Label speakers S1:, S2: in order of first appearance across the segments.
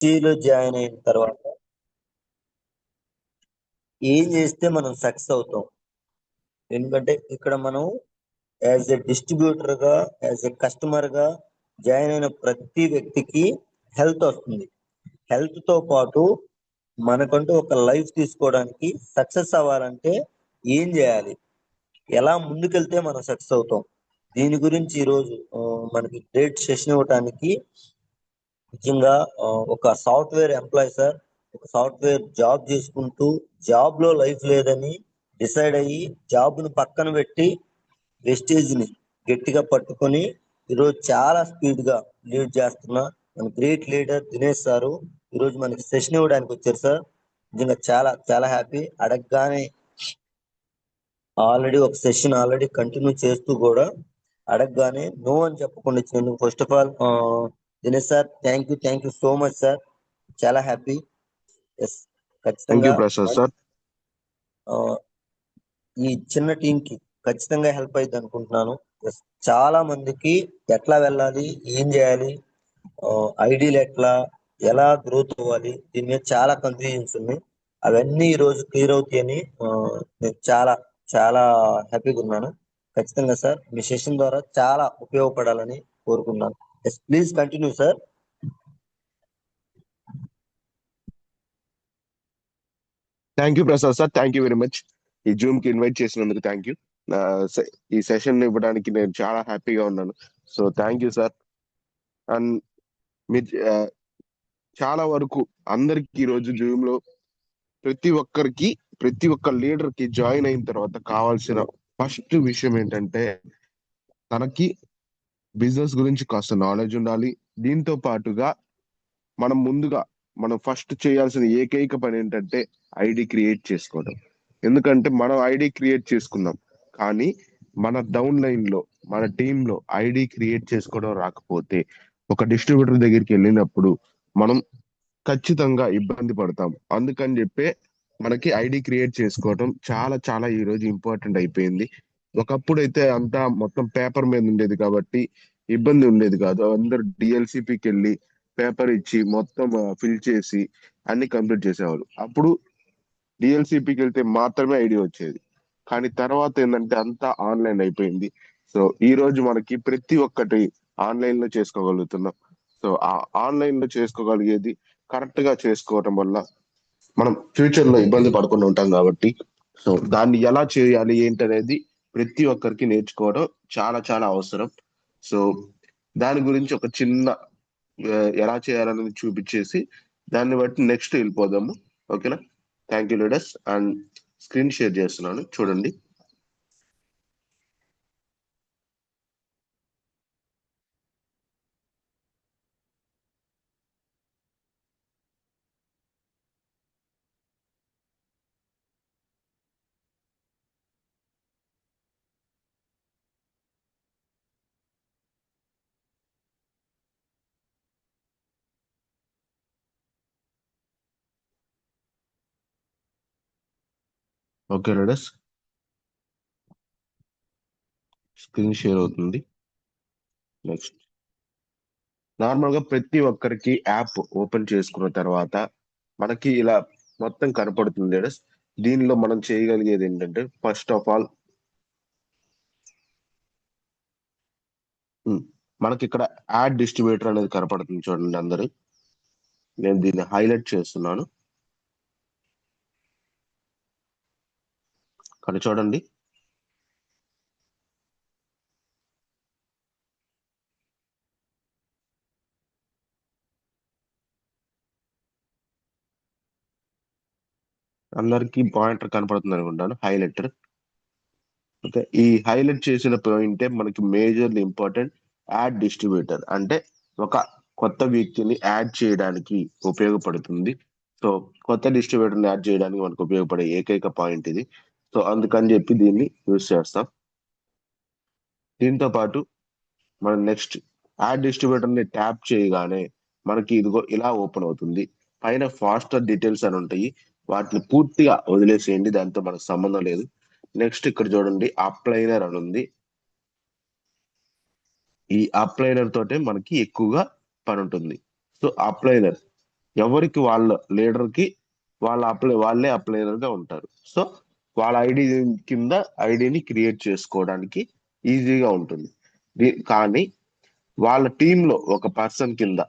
S1: లో జాయిన్ అయిన తర్వాత ఏం చేస్తే మనం సక్సెస్ అవుతాం? ఎందుకంటే ఇక్కడ మనం యాజ్ ఎ డిస్ట్రిబ్యూటర్ గా, యాజ్ ఎ కస్టమర్ గా జాయిన్ అయిన ప్రతి వ్యక్తికి హెల్త్ వస్తుంది. హెల్త్ తో పాటు మనకంటూ ఒక లైఫ్ తీసుకోవడానికి సక్సెస్ అవ్వాలంటే ఏం చేయాలి, ఎలా ముందుకెళ్తే మనం సక్సెస్ అవుతాం, దీని గురించి ఈరోజు మనకి గ్రేట్ సెషన్ ఇవ్వడానికి ముఖ్యంగా ఒక సాఫ్ట్వేర్ ఎంప్లాయ్ సార్, ఒక సాఫ్ట్వేర్ జాబ్ చేసుకుంటూ జాబ్ లో లైఫ్ లేదని డిసైడ్ అయ్యి జాబ్ ను పక్కన పెట్టి వెస్టేజ్ ని గట్టిగా పట్టుకొని ఈరోజు చాలా స్పీడ్ గా లీడ్ చేస్తున్న మన గ్రేట్ లీడర్ దినేష్ సారు ఈరోజు మనకి సెషన్ ఇవ్వడానికి వచ్చారు సార్. నిజంగా చాలా చాలా హ్యాపీ. అడగగానే ఆల్రెడీ ఒక సెషన్ ఆల్రెడీ కంటిన్యూ చేస్తూ కూడా అడగగానే నో అని చెప్పకుండా ఇచ్చినందుకు first of all Dinesh sir, thank you so much sir. చాలా హ్యాపీ. ఎస్,
S2: థ్యాంక్ యూ
S1: ఖచ్చితంగా
S2: ప్రసాద్ సార్.
S1: ఆ, ఈ చిన్న టీం కి ఖచ్చితంగా హెల్ప్ అయింది అనుకుంటున్నాను. ఎస్, చాలా మందికి ఎట్లా వెళ్ళాలి, ఏం చేయాలి, ఐడీలు ఎట్లా, ఎలా గ్రోత్ అవ్వాలి, దీని మీద చాలా కన్ఫ్యూజన్స్ ఉన్నాయి. అవన్నీ ఈ రోజు క్లియర్ అవుతాయని నేను చాలా చాలా హ్యాపీగా ఉన్నాను. ఖచ్చితంగా సార్ మీ సెషన్ ద్వారా చాలా ఉపయోగపడాలని కోరుకున్నాను. Yes, please continue sir.
S2: Thank you Prasad sir, thank you very much. ఈ జూమ్ కి ఇన్వైట్ చేసినందుకు థ్యాంక్ యూ. ఈ సెషన్ ఇవ్వడానికి నేను చాలా హ్యాపీగా ఉన్నాను. So thank you sir. And మీ చాలా వరకు అందరికి ఈ రోజు జూమ్ లో ప్రతి ఒక్కరికి, ప్రతి ఒక్క లీడర్ కి జాయిన్ అయిన తర్వాత కావాల్సిన ఫస్ట్ విషయం ఏంటంటే తనకి బిజినెస్ గురించి కాస్త నాలెడ్జ్ ఉండాలి. దీంతో పాటుగా మనం ఫస్ట్ చేయాల్సిన ఏకైక పని ఏంటంటే ఐడి క్రియేట్ చేసుకోవడం. ఎందుకంటే మనం ఐడి క్రియేట్ చేసుకున్నాం, కానీ మన డౌన్ లైన్ లో, మన టీమ్ లో ఐడి క్రియేట్ చేసుకోవడం రాకపోతే ఒక డిస్ట్రిబ్యూటర్ దగ్గరికి వెళ్ళినప్పుడు మనం ఖచ్చితంగా ఇబ్బంది పడతాం. అందుకని చెప్పే మనకి ఐడి క్రియేట్ చేసుకోవడం చాలా చాలా ఈ రోజు ఇంపార్టెంట్ అయిపోయింది. ఒకప్పుడు అయితే అంతా మొత్తం పేపర్ మీద ఉండేది కాబట్టి ఇబ్బంది ఉండేది కాదు. అందరు డిఎల్సిపికి వెళ్ళి పేపర్ ఇచ్చి మొత్తం ఫిల్ చేసి అన్ని కంప్లీట్ చేసేవాళ్ళు. అప్పుడు డిఎల్సిపికి వెళ్తే మాత్రమే ఐడి వచ్చేది. కానీ తర్వాత ఏంటంటే అంతా ఆన్లైన్ అయిపోయింది. సో ఈ రోజు మనకి ప్రతి ఒక్కటి ఆన్లైన్ లో చేసుకోగలుగుతున్నాం. సో ఆ ఆన్లైన్ లో చేసుకోగలిగేది కరెక్ట్ గా చేసుకోవటం వల్ల మనం ఫ్యూచర్ లో ఇబ్బంది పడకుండా ఉంటాం కాబట్టి, సో దాన్ని ఎలా చేయాలి ఏంటనేది ప్రతి ఒక్కరికి నేర్చుకోవడం చాలా చాలా అవసరం. సో దాని గురించి ఒక చిన్న ఎలా చేయాలనేది చూపించేసి దాన్ని బట్టి నెక్స్ట్ వెళ్ళిపోదాము. ఓకేనా? Thank you leaders. And screen share చేస్తున్నాను, చూడండి. ఓకే లీడర్స్, స్క్రీన్ షేర్ అవుతుంది. నెక్స్ట్, నార్మల్ గా ప్రతి ఒక్కరికి యాప్ ఓపెన్ చేసుకున్న తర్వాత మనకి ఇలా మొత్తం కనపడుతుంది లీడర్స్. దీనిలో మనం చేయగలిగేది ఏంటంటే ఫస్ట్ ఆఫ్ ఆల్ మనకి ఇక్కడ యాడ్ డిస్ట్రిబ్యూటర్ అనేది కనపడుతుంది చూడండి అందరూ. నేను దీన్ని హైలైట్ చేస్తున్నాను, కానీ చూడండి. అందరికి పాయింటర్ కనపడుతుంది అనుకుంటాను, హైలైటర్. ఓకే, ఈ హైలైట్ చేసిన పాయింటే మనకి మేజర్లీ ఇంపార్టెంట్. యాడ్ డిస్ట్రిబ్యూటర్ అంటే ఒక కొత్త వ్యక్తిని యాడ్ చేయడానికి ఉపయోగపడుతుంది. సో కొత్త డిస్ట్రిబ్యూటర్ని యాడ్ చేయడానికి మనకు ఉపయోగపడే ఏకైక పాయింట్ ఇది. సో అందుకని చెప్పి దీన్ని యూజ్ చేస్తాం. దీంతో పాటు మనం నెక్స్ట్ యాడ్ డిస్ట్రిబ్యూటర్ ని ట్యాప్ చేయగానే మనకి ఇదిగో ఇలా ఓపెన్ అవుతుంది. పైన ఫాస్టర్ డీటెయిల్స్ అని ఉంటాయి, వాటిని పూర్తిగా వదిలేసేయండి, దాంతో మనకు సంబంధం లేదు. నెక్స్ట్ ఇక్కడ చూడండి అప్లైనర్ అని ఉంది. ఈ అప్లైనర్ తోటే మనకి ఎక్కువగా పని ఉంటుంది. సో అప్లైనర్ ఎవరికి వాళ్ళ లీడర్ కి వాళ్ళే అప్లైనర్ గా ఉంటారు. సో వాళ్ళ ఐడి కింద ఐడిని క్రియేట్ చేసుకోవడానికి ఈజీగా ఉంటుంది. కానీ వాళ్ళ టీంలో ఒక పర్సన్ కింద,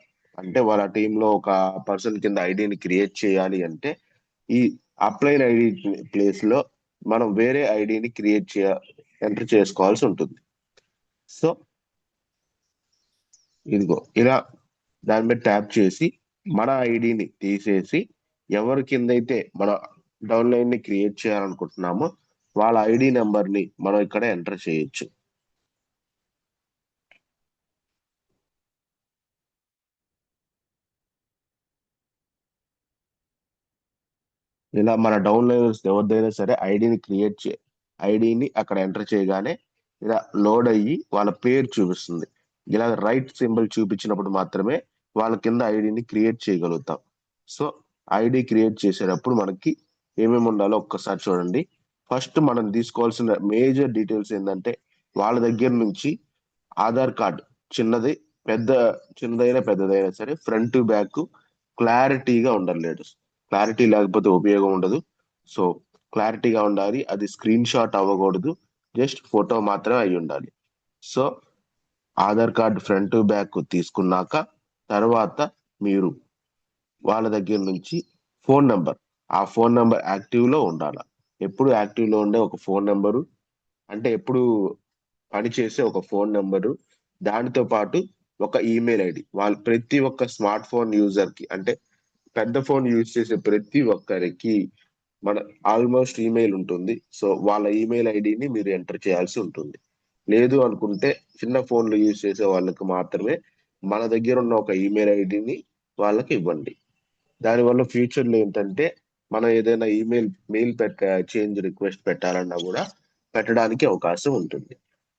S2: అంటే వాళ్ళ టీంలో ఒక పర్సన్ కింద ఐడిని క్రియేట్ చేయాలి అంటే ఈ అప్లైన్ ఐడి ప్లేస్ లో మనం వేరే ఐడిని ఎంటర్ చేసుకోవాల్సి ఉంటుంది. సో ఇదిగో ఇలా దాని మీద ట్యాప్ చేసి మన ఐడిని తీసేసి ఎవరి కింద అయితే మన డౌన్లైన్ ని క్రియేట్ చేయాలనుకుంటున్నామో వాళ్ళ ఐడి నెంబర్ ని మనం ఇక్కడ ఎంటర్ చేయొచ్చు. ఇలా మన డౌన్లైనర్స్ ఎవరిదైనా సరే ఐడిని అక్కడ ఎంటర్ చేయగానే ఇలా లోడ్ అయ్యి వాళ్ళ పేరు చూపిస్తుంది. ఇలా రైట్ సింబల్ చూపించినప్పుడు మాత్రమే వాళ్ళ కింద ఐడిని క్రియేట్ చేయగలుగుతాం. సో ఐడి క్రియేట్ చేసేటప్పుడు మనకి ఏమేమి ఉండాలో ఒక్కసారి చూడండి. ఫస్ట్ మనం తీసుకోవాల్సిన మేజర్ డీటెయిల్స్ ఏంటంటే వాళ్ళ దగ్గర నుంచి ఆధార్ కార్డ్ చిన్నదైనా పెద్దదైనా సరే ఫ్రంట్ టు బ్యాక్ క్లారిటీగా ఉండాలి లేడీస్. క్లారిటీ లేకపోతే ఉపయోగం ఉండదు. సో క్లారిటీగా ఉండాలి, అది స్క్రీన్ షాట్ అవ్వకూడదు, జస్ట్ ఫోటో మాత్రమే అయి ఉండాలి. So Aadhaar card front to back తీసుకున్నాక తర్వాత మీరు వాళ్ళ దగ్గర నుంచి ఫోన్ నెంబర్, ఆ ఫోన్ నెంబర్ యాక్టివ్ లో ఉండాలి. ఎప్పుడు యాక్టివ్ లో ఉండే ఒక ఫోన్ నెంబరు, అంటే ఎప్పుడు పనిచేసే ఒక ఫోన్ నెంబరు, దానితో పాటు ఒక ఈమెయిల్ ఐడి. వాళ్ళు ప్రతి ఒక్క స్మార్ట్ ఫోన్ యూజర్ కి, అంటే పెద్ద ఫోన్ యూజ్ చేసే ప్రతి ఒక్కరికి మన ఆల్మోస్ట్ ఈమెయిల్ ఉంటుంది. సో వాళ్ళ ఈమెయిల్ ఐడిని మీరు ఎంటర్ చేయాల్సి ఉంటుంది. లేదు అనుకుంటే చిన్న ఫోన్లు యూజ్ చేసే వాళ్ళకి మాత్రమే మన దగ్గర ఉన్న ఒక ఈమెయిల్ ఐడిని వాళ్ళకి ఇవ్వండి. దానివల్ల ఫ్యూచర్ లో ఏంటంటే మనం ఏదైనా మెయిల్ చేంజ్ రిక్వెస్ట్ పెట్టాలన్నా కూడా పెట్టడానికి అవకాశం ఉంటుంది.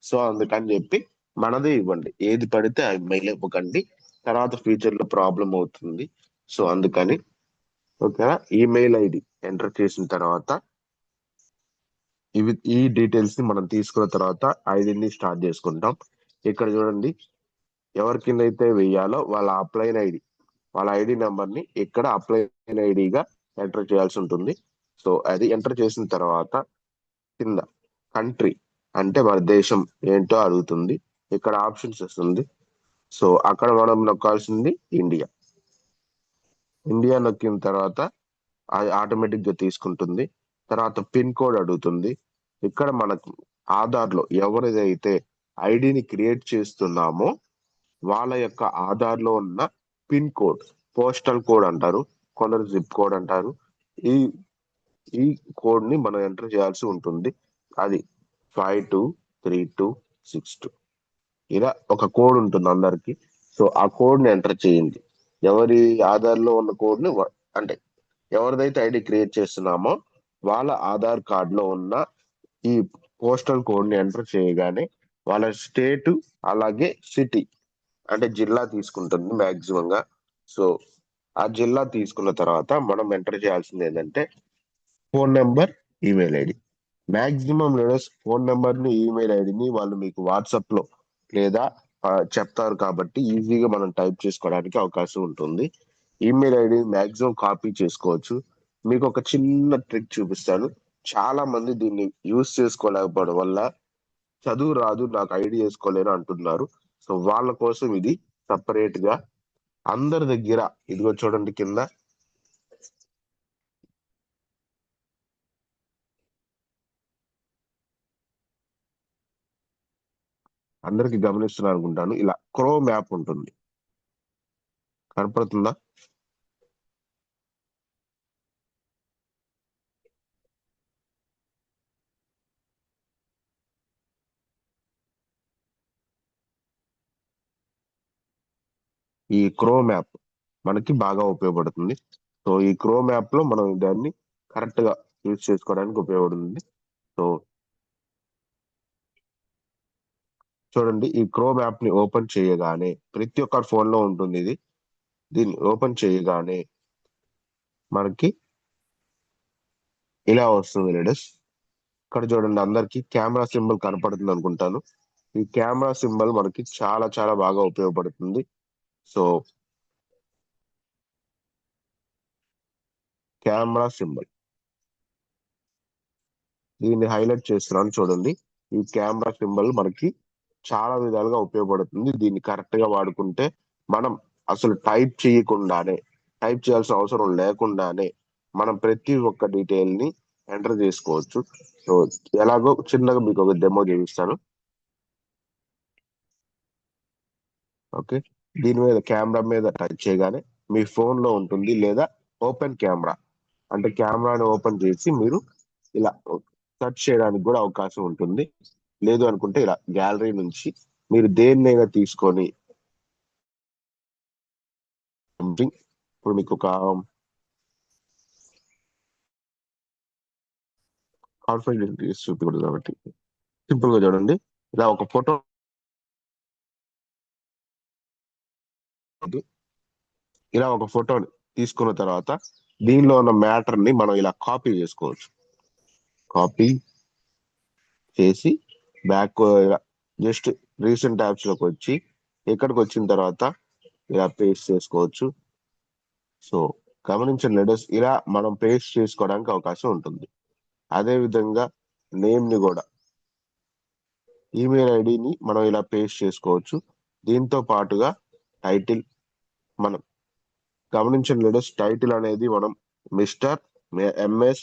S2: సో అందుకని చెప్పి మనదే ఇవ్వండి, ఏది పడితే ఆ మెయిల్ ఇవ్వకండి, తర్వాత ఫ్యూచర్ లో ప్రాబ్లం అవుతుంది. సో అందుకని ఓకేనా. ఈమెయిల్ ఐడి ఎంటర్ చేసిన తర్వాత ఈ డీటెయిల్స్ ని మనం తీసుకున్న తర్వాత ఐడిని స్టార్ట్ చేసుకుంటాం. ఇక్కడ చూడండి, ఎవరి కింద అయితే వెయ్యాలో వాళ్ళ ఐడి నెంబర్ ని ఇక్కడ అప్లైన్ ఐడిగా ఎంటర్ చేయాల్సి ఉంటుంది. సో అది ఎంటర్ చేసిన తర్వాత కింద కంట్రీ, అంటే మన దేశం ఏంటో అడుగుతుంది. ఇక్కడ ఆప్షన్స్ వస్తుంది. సో అక్కడ మనం నొక్కాల్సింది ఇండియా. ఇండియా నొక్కిన తర్వాత అది ఆటోమేటిక్ గా తీసుకుంటుంది. తర్వాత పిన్ కోడ్ అడుగుతుంది. ఇక్కడ మనకు ఆధార్ లో ఎవరిదైతే ఐడిని క్రియేట్ చేస్తున్నామో వాళ్ళ యొక్క ఆధార్ లో ఉన్న పిన్ కోడ్, పోస్టల్ కోడ్ అంటారు, కొందరు జిప్ కోడ్ అంటారు. ఈ ఈ కోడ్ ని మనం ఎంటర్ చేయాల్సి ఉంటుంది. అది 523262. ఇలా ఒక కోడ్ ఉంటుంది అందరికి. సో ఆ కోడ్ ని ఎంటర్ చేయండి. ఎవరి ఆధార్ లో ఉన్న కోడ్ ని అంటే ఎవరిదైతే ఐడి క్రియేట్ చేస్తున్నామో వాళ్ళ ఆధార్ కార్డ్ లో ఉన్న ఈ పోస్టల్ కోడ్ ని ఎంటర్ చేయగానే వాళ్ళ స్టేట్ అలాగే సిటీ, అంటే జిల్లా తీసుకుంటుంది మాక్సిమం గా. సో ఆ జిల్లా తీసుకున్న తర్వాత మనం ఎంటర్ చేయాల్సింది ఏంటంటే phone number, email ID. Maximum leaders phone number ని ఈమెయిల్ ఐడిని వాళ్ళు మీకు వాట్సాప్ లో లేదా చెప్తారు కాబట్టి ఈజీగా మనం టైప్ చేసుకోవడానికి అవకాశం ఉంటుంది. ఈమెయిల్ ఐడి మాక్సిమం కాపీ చేసుకోవచ్చు. మీకు ఒక చిన్న ట్రిక్ చూపిస్తాను. చాలా మంది దీన్ని యూజ్ చేసుకోలేకపోవడం వల్ల చదువు రాదు, నాకు ఐడి చేసుకోలేను అంటున్నారు. సో వాళ్ళ కోసం ఇది సపరేట్ గా అందరి దగ్గర, ఇదిగో చూడండి కింద అందరికి గమనిస్తున్నారు అనుకుంటాను, ఇలా క్రోమ్ యాప్ ఉంటుంది, కనపడుతుందా? ఈ క్రోమ్ యాప్ మనకి బాగా ఉపయోగపడుతుంది. సో ఈ క్రోమ్ యాప్ లో మనం దాన్ని కరెక్ట్ గా యూజ్ చేసుకోవడానికి ఉపయోగపడుతుంది. సో చూడండి, ఈ క్రోమ్ యాప్ ని ఓపెన్ చేయగానే ప్రతి ఒక్కరి ఫోన్ లో ఉంటుంది ఇది. దీన్ని ఓపెన్ చేయగానే మనకి ఇలా వస్తుంది లీడర్స్. ఇక్కడ చూడండి, అందరికి కెమెరా సింబల్ కనపడుతుంది అనుకుంటాను. ఈ కెమెరా సింబల్ మనకి చాలా చాలా బాగా ఉపయోగపడుతుంది. So camera symbol. దీన్ని హైలైట్ చేస్తున్నాను చూడండి. ఈ కెమెరా సింబల్ మనకి చాలా విధాలుగా ఉపయోగపడుతుంది. దీన్ని కరెక్ట్ గా వాడుకుంటే మనం అసలు టైప్ చేయాల్సిన అవసరం లేకుండానే మనం ప్రతి ఒక్క డీటెయిల్ ని ఎంటర్ చేసుకోవచ్చు. సో ఎలాగో చిన్నగా మీకు ఒక డెమో చూపిస్తాను. ఓకే, దీని మీద కెమెరా మీద టచ్ చేయగానే మీ ఫోన్ లో ఉంటుంది, లేదా ఓపెన్ కెమెరా అంటే కెమెరాని ఓపెన్ చేసి మీరు ఇలా సెర్చ్ చేయడానికి కూడా అవకాశం ఉంటుంది. లేదు అనుకుంటే ఇలా గ్యాలరీ నుంచి మీరు దేన్నైనా తీసుకొని ఇప్పుడు మీకు ఒక కాన్ఫిడెంట్ చూపించకూడదు కాబట్టి సింపుల్ గా చూడండి. ఇలా ఒక ఫోటో, ఇలా ఒక ఫోటోని తీసుకున్న తర్వాత దీనిలో ఉన్న మ్యాటర్ ని మనం ఇలా కాపీ చేసుకోవచ్చు. కాపీ చేసి బ్యాక్ జస్ట్ రీసెంట్ యాప్స్ లోకి వచ్చి ఇక్కడికి వచ్చిన తర్వాత ఇలా పేస్ట్ చేసుకోవచ్చు. సో గమనించండి లేడర్స్, ఇలా మనం పేస్ట్ చేసుకోవడానికి అవకాశం ఉంటుంది. అదే విధంగా నేమ్ ని కూడా, ఈమెయిల్ ఐడిని మనం ఇలా పేస్ట్ చేసుకోవచ్చు. దీంతో పాటుగా టైటిల్, మనం గమనించండి లేడర్స్, టైటిల్ అనేది మనం mister, MS,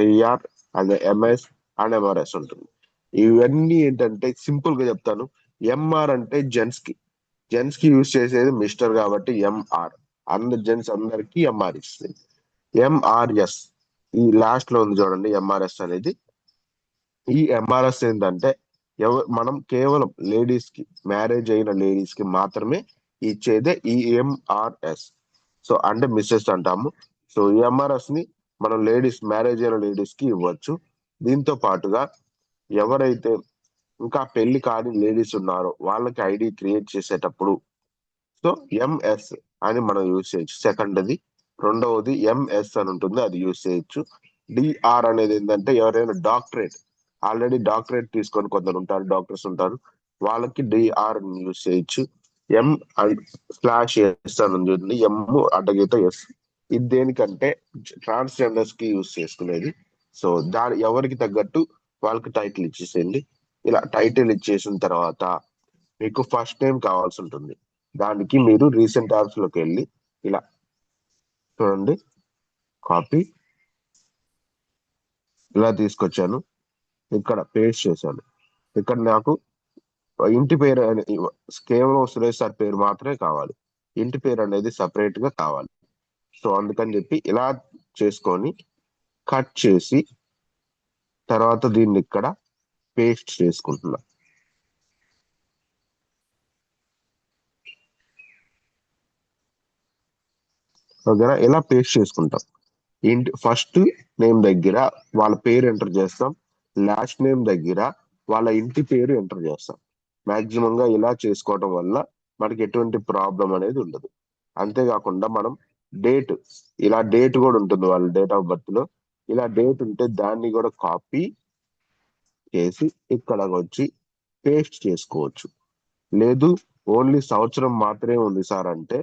S2: DR and MS and MRS ఉంటుంది. ఇవన్నీ ఏంటంటే సింపుల్ గా చెప్తాను. ఎంఆర్ అంటే జెంట్స్ కి యూజ్ చేసేది మిస్టర్ కాబట్టి ఎంఆర్, అందరు జెంట్స్ అందరికి ఎంఆర్ ఇస్తుంది. ఎంఆర్ఎస్ ఈ లాస్ట్ లో ఉంది చూడండి, ఎంఆర్ఎస్ అనేది. ఈ ఎంఆర్ఎస్ ఏంటంటే మనం కేవలం లేడీస్ కి, మ్యారేజ్ అయిన లేడీస్ కి మాత్రమే ఇచ్చేదే ఈ ఎంఆర్ఎస్. సో అంటే మిస్సెస్ అంటాము. సో ఈ ఎంఆర్ఎస్ ని మనం మ్యారేజ్ అయిన లేడీస్ కి ఇవ్వచ్చు. దీంతో పాటుగా ఎవరైతే ఇంకా పెళ్లి కాని లేడీస్ ఉన్నారో వాళ్ళకి ఐడి క్రియేట్ చేసేటప్పుడు సో ఎంఎస్ అని మనం యూజ్ చేయొచ్చు. సెకండ్ది, రెండవది ఎంఎస్ అని ఉంటుంది, అది యూజ్ చేయొచ్చు. డిఆర్ అనేది ఏంటంటే ఎవరైనా ఆల్రెడీ డాక్టరేట్ తీసుకొని కొందరు ఉంటారు, డాక్టర్స్ ఉంటారు, వాళ్ళకి డిఆర్ యూజ్ చేయొచ్చు. ఎం అండ్ స్లాష్ ఎస్ అని ఉంటుంది, ఎం అడ్డగీత ఎస్. ఇది దేనికంటే ట్రాన్స్జెండర్స్ కి యూజ్ చేసుకునేది. సో ఎవరికి తగ్గట్టు వాళ్ళకి టైటిల్ ఇచ్చేసేయండి. ఇలా టైటిల్ ఇచ్చేసిన తర్వాత మీకు ఫస్ట్ నేమ్ కావాల్సి ఉంటుంది. దానికి మీరు రీసెంట్ యాప్స్ లోకి వెళ్ళి ఇలా చూడండి, కాపీ ఇలా తీసుకొచ్చాను, ఇక్కడ పేస్ట్ చేశాను. ఇక్కడ నాకు ఇంటి పేరు కేవలం సురేష్ సార్ పేరు మాత్రమే కావాలి, ఇంటి పేరు అనేది సపరేట్ గా కావాలి. సో అందుకని చెప్పి ఇలా చేసుకొని కట్ చేసి తర్వాత దీన్ని ఇక్కడ పేస్ట్ చేసుకుంటున్నా. ఓకేనా, ఇలా పేస్ట్ చేసుకుంటాం. ఫస్ట్ నేమ్ దగ్గర వాళ్ళ పేరు ఎంటర్ చేస్తాం, లాస్ట్ నేమ్ దగ్గర వాళ్ళ ఇంటి పేరు ఎంటర్ చేస్తాం. మాక్సిమం గా ఇలా చేసుకోవడం వల్ల మనకి ఎటువంటి ప్రాబ్లం అనేది ఉండదు. అంతేకాకుండా మనం ఇలా డేట్ కూడా ఉంటుంది వాళ్ళ డేట్ ఆఫ్ బర్త్ లో. ఇలా డేట్ ఉంటే దాన్ని కూడా కాపీ చేసి ఇక్కడ వచ్చి పేస్ట్ చేసుకోవచ్చు. లేదు ఓన్లీ సంవత్సరం మాత్రమే ఉంది సార్ అంటే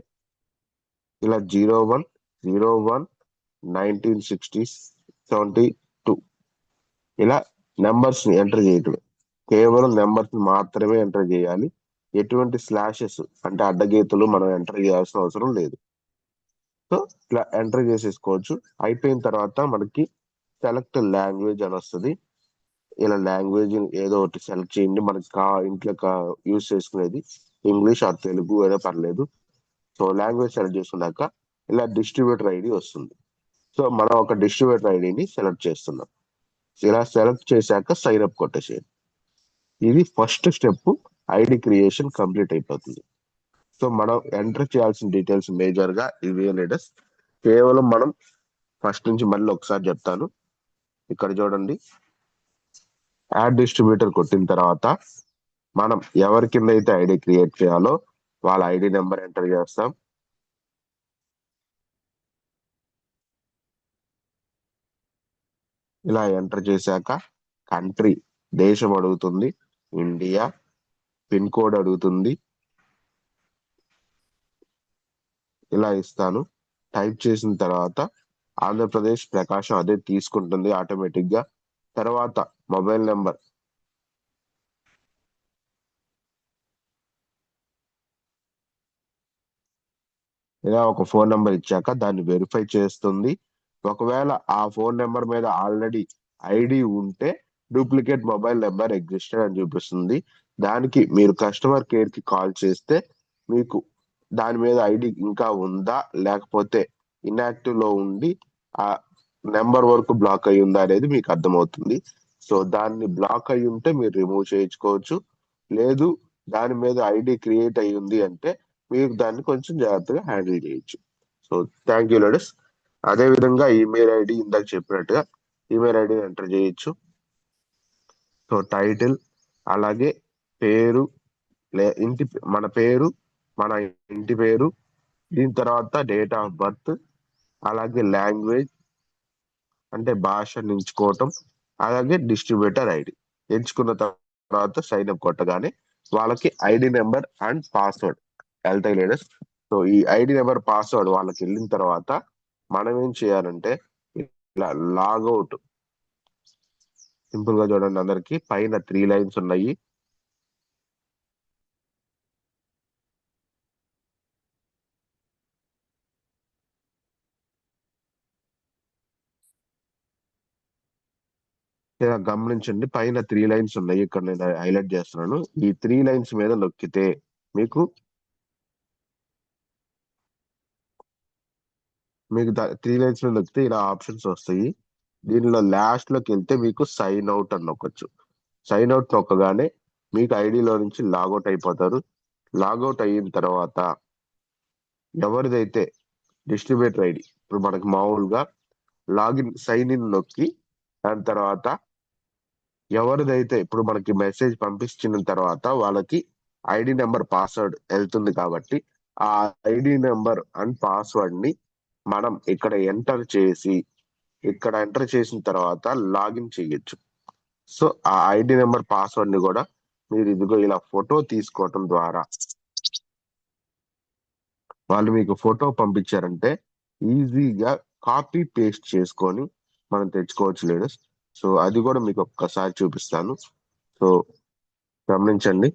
S2: ఇలా 01/01/1972 ఇలా నెంబర్స్ ని ఎంటర్ చేయటం. కేవలం నెంబర్స్ మాత్రమే ఎంటర్ చేయాలి. ఎటువంటి స్లాషెస్ అంటే అడ్డగీతలు మనం ఎంటర్ చేయాల్సిన అవసరం లేదు. సో ఇట్లా ఎంటర్ చేసేసుకోవచ్చు. అయిపోయిన తర్వాత మనకి సెలెక్ట్ లాంగ్వేజ్ అని వస్తుంది. ఇలా లాంగ్వేజ్ ఏదో ఒకటి సెలెక్ట్ చేయండి, మనకి ఇంట్లో యూజ్ చేసుకునేది ఇంగ్లీష్ ఆర్ తెలుగు ఏదో పర్లేదు. సో లాంగ్వేజ్ సెలెక్ట్ చేసుకున్నాక ఇలా డిస్ట్రిబ్యూటర్ ఐడి వస్తుంది. సో మనం ఒక డిస్ట్రిబ్యూటర్ ఐడిని సెలెక్ట్ చేస్తున్నాం. ఇలా సెలెక్ట్ చేశాక సైన్ అప్ కొట్టేసేయండి. ఇది first step, ID creation complete అయిపోతుంది. సో మనం ఎంటర్ చేయాల్సిన డీటెయిల్స్ మేజర్ గా ఇవే లీడర్స్. కేవలం మనం ఫస్ట్ నుంచి మళ్ళీ ఒకసారి చెప్తాను. ఇక్కడ చూడండి, యాడ్ డిస్ట్రిబ్యూటర్ కొట్టిన తర్వాత మనం ఎవరి కింద అయితే ఐడి క్రియేట్ చేయాలో వాళ్ళ ఐడి నెంబర్ ఎంటర్ చేస్తాం. ఇలా ఎంటర్ చేశాక కంట్రీ, దేశం అడుగుతుంది, ఇండియా, పిన్ కోడ్ అడుగుతుంది, ఇలా ఇస్తాను. టైప్ చేసిన తర్వాత ఆంధ్రప్రదేశ్ ప్రకాశం అదే తీసుకుంటుంది ఆటోమేటిక్ గా. తర్వాత మొబైల్ నెంబర్ ఇలా ఒక ఫోన్ నెంబర్ ఇచ్చాక దాన్ని వెరిఫై చేస్తుంది. ఒకవేళ ఆ ఫోన్ నెంబర్ మీద ఆల్రెడీ ఐడి ఉంటే డూప్లికేట్ మొబైల్ నెంబర్ ఎగ్జిస్టెడ్ అని చూపిస్తుంది. దానికి మీరు కస్టమర్ కేర్ కి కాల్ చేస్తే మీకు దాని మీద ఐడి ఇంకా ఉందా లేకపోతే ఇన్యాక్టివ్ లో ఉండి ఆ నెంబర్ వరకు బ్లాక్ అయి ఉందా అనేది మీకు అర్థమవుతుంది. సో దాన్ని బ్లాక్ అయి ఉంటే మీరు రిమూవ్ చేయించుకోవచ్చు. లేదు దాని మీద ఐడి క్రియేట్ అయి ఉంది అంటే మీరు దాన్ని కొంచెం జాగ్రత్తగా హ్యాండిల్ చేయొచ్చు. So thank you ladies. అదే విధంగా ఈమెయిల్ ఐడి ఇందాక చెప్పినట్టుగా ఈమెయిల్ ఐడి ఎంటర్ చేయొచ్చు. సో టైటిల్, అలాగే పేరు, మన పేరు, మన ఇంటి పేరు, దీని తర్వాత డేట్ ఆఫ్ బర్త్, అలాగే లాంగ్వేజ్ అంటే భాష ఎంచుకోవటం, అలాగే డిస్ట్రిబ్యూటర్ ఐడి ఎంచుకున్న తర్వాత సైన్ అప్ కొట్టగానే వాళ్ళకి ఐడి నెంబర్ అండ్ పాస్వర్డ్ వెళ్తాయి లేడీస్. సో ఈ ఐడి నెంబర్ పాస్వర్డ్ వాళ్ళకి వెళ్ళిన తర్వాత మనం ఏం చేయాలంటే ఇలా లాగౌట్, సింపుల్ గా చూడండి, అందరికి పైన 3 లైన్స్ ఉన్నాయి. ఇలా గమనించండి, పైన 3 లైన్స్ ఉన్నాయి. ఇక్కడ నేను హైలైట్ చేస్తున్నాను. ఈ 3 లైన్స్ మీద నొక్కితే మీకు మీకు 3 లైన్స్ మీద నొక్కితే ఇలా ఆప్షన్స్ వస్తాయి. దీనిలో లాస్ట్ లోకి వెళ్తే మీకు సైన్ అవుట్ అని నొక్కొచ్చు. సైన్ అవుట్ నొక్కగానే మీకు ఐడిలో నుంచి లాగౌట్ అయిపోతారు. లాగౌట్ అయిన తర్వాత ఎవరిదైతే డిస్ట్రిబ్యూటర్ ఐడి, ఇప్పుడు మనకి మామూలుగా లాగిన్ సైన్ ఇన్ నొక్కి దాని తర్వాత ఎవరిదైతే ఇప్పుడు మనకి మెసేజ్ పంపించిన తర్వాత వాళ్ళకి ఐడి నెంబర్ పాస్వర్డ్ వెళ్తుంది కాబట్టి ఆ ఐడి నెంబర్ అండ్ పాస్వర్డ్ ని మనం ఇక్కడ ఎంటర్ చేసిన తర్వాత లాగిన్ చేయొచ్చు. సో ఆ ఐడి నెంబర్ పాస్వర్డ్ ని కూడా మీరు ఇదిగో ఇలా ఫోటో తీసుకోవటం ద్వారా వాళ్ళు మీకు ఫోటో పంపించారంటే ఈజీగా కాపీ పేస్ట్ చేసుకొని మనం తెచ్చుకోవచ్చు లేడీస్. సో అది కూడా మీకు ఒక్కసారి చూపిస్తాను. సో గమనించండి.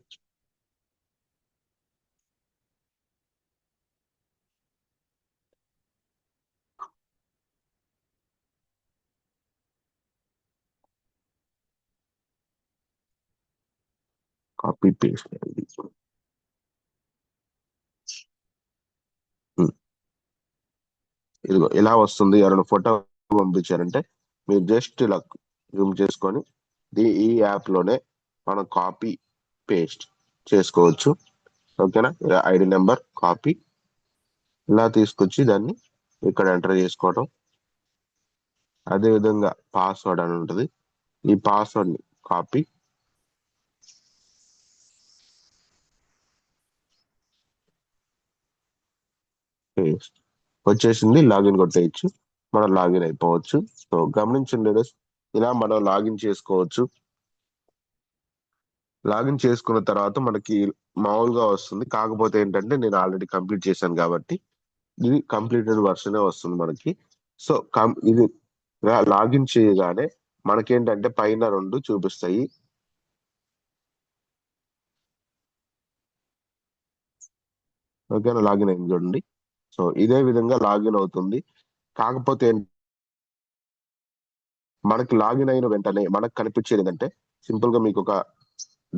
S2: కాపీ పేస్ట్ ఇదిగో ఇలా వస్తుంది. ఎవరైనా ఫోటో పంపించారంటే మీరు జస్ట్ ఇలా జూమ్ చేసుకొని ఈ యాప్ లోనే మనం కాపీ పేస్ట్ చేసుకోవచ్చు. ఓకేనా? ఐడి నెంబర్ కాపీ ఇలా తీసుకొచ్చి దాన్ని ఇక్కడ ఎంటర్ చేసుకోవడం. అదే విధంగా పాస్వర్డ్ అని ఉంటుంది. ఈ పాస్వర్డ్ ని కాపీ పేస్ట్ వచ్చేసింది. లాగిన్ కొట్టేయచ్చు, మనం లాగిన్ అయిపోవచ్చు. సో గమనించండి leaders, ఇలా మనం లాగిన్ చేసుకోవచ్చు. లాగిన్ చేసుకున్న తర్వాత మనకి మామూలుగా వస్తుంది. కాకపోతే ఏంటంటే నేను ఆల్రెడీ కంప్లీట్ చేశాను కాబట్టి ఇది కంప్లీటెడ్ వర్షనే వస్తుంది మనకి. సో ఇది లాగిన్ చేయగానే మనకేంటంటే పైన 2 చూపిస్తాయి. ఓకేనా? లాగిన్ అయింది చూడండి. సో ఇదే విధంగా లాగిన్ అవుతుంది. కాకపోతే మనకి లాగిన్ అయిన వెంటనే మనకు కనిపించేది ఏంటంటే సింపుల్ గా మీకు ఒక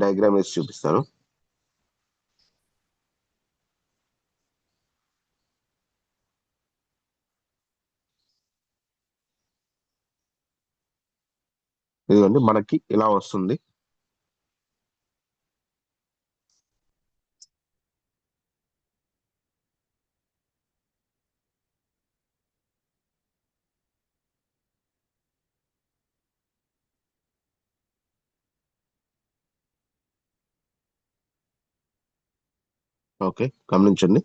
S2: డయాగ్రామ్ వేసి చూపిస్తాను. ఇదిగోండి మనకి ఇలా వస్తుంది. ఓకే, గమనించండి.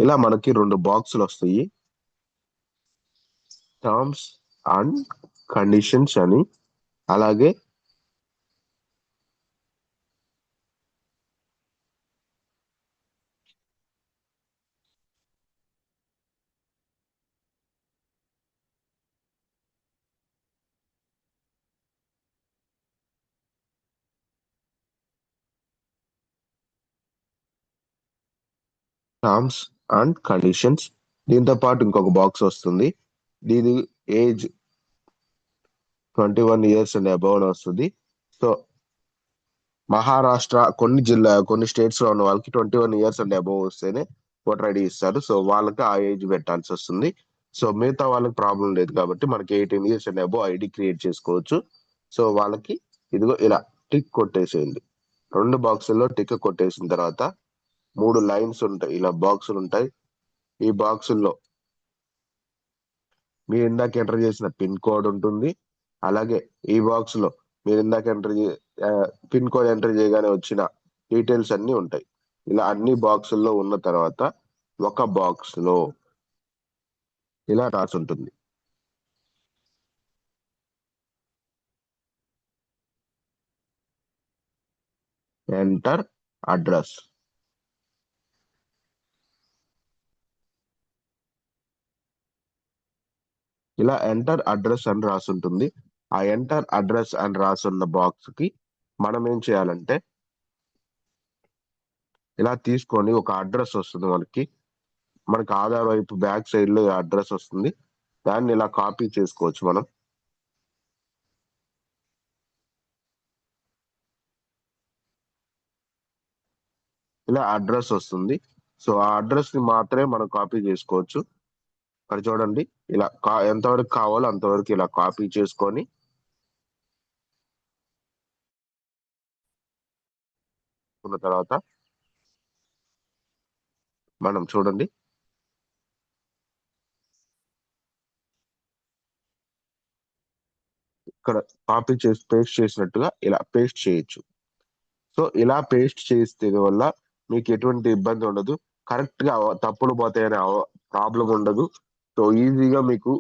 S2: ఇలా మనకి 2 బాక్సులు వస్తాయి. టర్మ్స్ అండ్ కండిషన్స్ అని, అలాగే టర్మ్స్ అండ్ కండిషన్స్. దీంతో పాటు ఇంకొక బాక్స్ వస్తుంది, దీని ఏజ్ 21 years అండ్ అబౌవ్ వస్తుంది. సో మహారాష్ట్ర కొన్ని స్టేట్స్ లో ఉన్న వాళ్ళకి 21 years అండ్ అబౌవ్ వస్తేనే ఓటర్ ఐడి ఇస్తారు. సో వాళ్ళకి ఆ ఏజ్ పెట్టాల్సి వస్తుంది. సో మిగతా వాళ్ళకి ప్రాబ్లం లేదు కాబట్టి మనకి 18 years and above ID create చేసుకోవచ్చు. సో వాళ్ళకి ఇదిగో ఇలా టిక్ కొట్టేసేయండి. 2 బాక్సుల్లో టిక్ కొట్టేసిన తర్వాత 3 లైన్స్ ఉంటాయి, ఇలా బాక్సులు ఉంటాయి. ఈ బాక్సుల్లో మీరు ఇందాక ఎంటర్ చేసిన పిన్ కోడ్ ఉంటుంది. అలాగే ఈ బాక్స్ లో మీరు ఇందాక పిన్ కోడ్ ఎంటర్ చేయగానే వచ్చిన డీటెయిల్స్ అన్ని ఉంటాయి. ఇలా అన్ని బాక్సుల్లో ఉన్న తర్వాత ఒక బాక్స్ లో ఇలా రాసి ఉంటుంది, ఎంటర్ అడ్రస్. ఇలా ఎంటర్ అడ్రస్ అని రాసి ఉంటుంది. ఆ ఎంటర్ అడ్రస్ అని రాసున్న బాక్స్ కి మనం ఏం చేయాలంటే ఇలా తీసుకొని ఒక అడ్రస్ వస్తుంది మనకి ఆధార్ వైపు బ్యాక్ సైడ్ లో అడ్రస్ వస్తుంది. దాన్ని ఇలా కాపీ చేసుకోవచ్చు మనం. ఇలా అడ్రస్ వస్తుంది. సో ఆ అడ్రస్ ని మాత్రమే మనం కాపీ చేసుకోవచ్చు. ఇక్కడ చూడండి, ఇలా ఎంతవరకు కావాలో అంతవరకు ఇలా కాపీ చేసుకొని ఉన్న తర్వాత మనం చూడండి ఇక్కడ కాపీ చేసి పేస్ట్ చేసినట్టుగా ఇలా పేస్ట్ చేయొచ్చు. సో ఇలా పేస్ట్ చేస్తే వల్ల మీకు ఎటువంటి ఇబ్బంది ఉండదు. కరెక్ట్ గా తప్పులు పోతాయనే ప్రాబ్లం ఉండదు. సో ఈజీగా మీకు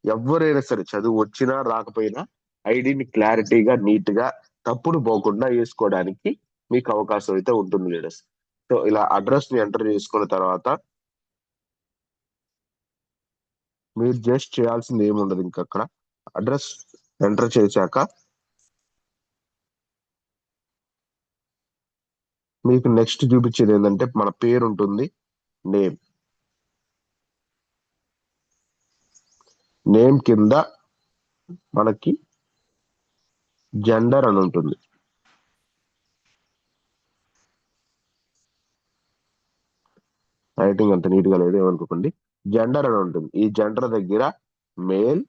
S2: ఎవరైనా సరే చదువు వచ్చినా రాకపోయినా ఐడిని క్లారిటీగా నీట్ గా తప్పులు పోకుండా వేసుకోవడానికి మీకు అవకాశం అయితే ఉంటుంది లీడర్స్. సో ఇలా అడ్రస్ ని ఎంటర్ చేసుకున్న తర్వాత మీరు జస్ట్ చేయాల్సింది ఏముండదు. ఇంకా అక్కడ అడ్రస్ ఎంటర్ చేశాక మీకు నెక్స్ట్ చూపించేది ఏంటంటే మన పేరు ఉంటుంది, నేమ్. నేమ్ కింద మనకి జెండర్ అని ఉంటుంది. రైటింగ్ అంత నీట్ గా లేదు ఏమనుకోకండి. జెండర్ అని ఉంటుంది. ఈ జెండర్ దగ్గర మేల్,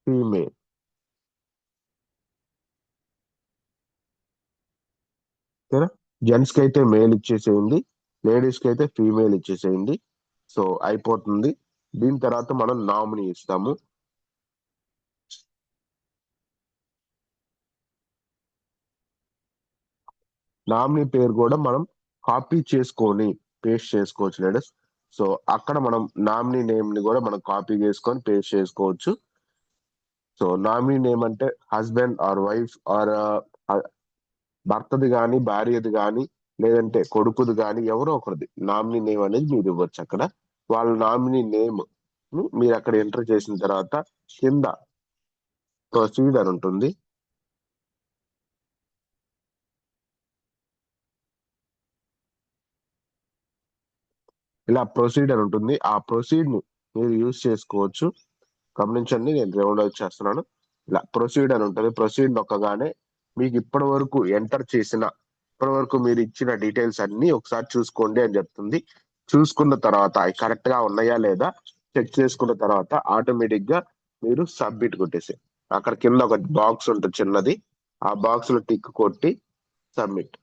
S2: ఫీమేల్. జెంట్స్ కి అయితే మేల్ ఇచ్చేసేయండి, లేడీస్ కి అయితే ఫీమేల్ ఇచ్చేసేయండి. సో అయిపోతుంది. దీని తర్వాత మనం నామినీ ఇస్తాము. నామినీ పేరు కూడా మనం కాపీ చేసుకొని పేస్ట్ చేసుకోవచ్చు లేడీస్. సో అక్కడ మనం నామినీ నేమ్ ని కూడా మనం కాపీ చేసుకొని పేస్ట్ చేసుకోవచ్చు. సో నామినీ నేమ్ అంటే హస్బెండ్ ఆర్ వైఫ్ ఆర్ భర్తది కానీ భార్యది కానీ లేదంటే కొడుకుది కానీ ఎవరో ఒకరిది నామినీ నేమ్ అనేది మీరు ఇవ్వచ్చు. అక్కడ వాళ్ళ నామినీ నేమ్ మీరు అక్కడ ఎంటర్ చేసిన తర్వాత కింద ప్రొసీడ్ అని ఉంటుంది. ఇలా ప్రొసీడ్ అని ఉంటుంది. ఆ ప్రొసీడ్ ని మీరు యూజ్ చేసుకోవచ్చు. గమనించండి, నేను రౌండ్ అవుట్ చేస్తున్నాను. ఇలా ప్రొసీడ్ అని ఉంటుంది. ప్రొసీడ్ నొక్కగానే మీకు ఇప్పటి వరకు మీరు ఇచ్చిన డీటెయిల్స్ అన్ని ఒకసారి చూసుకోండి అని చెప్తుంది. చూసుకున్న తర్వాత అవి కరెక్ట్ గా ఉన్నాయా లేదా చెక్ చేసుకున్న తర్వాత ఆటోమేటిక్ గా మీరు సబ్మిట్ కొట్టేసి అక్కడ కింద ఒక బాక్స్ ఉంటుంది చిన్నది, ఆ బాక్స్ లో టిక్ కొట్టి సబ్మిట్.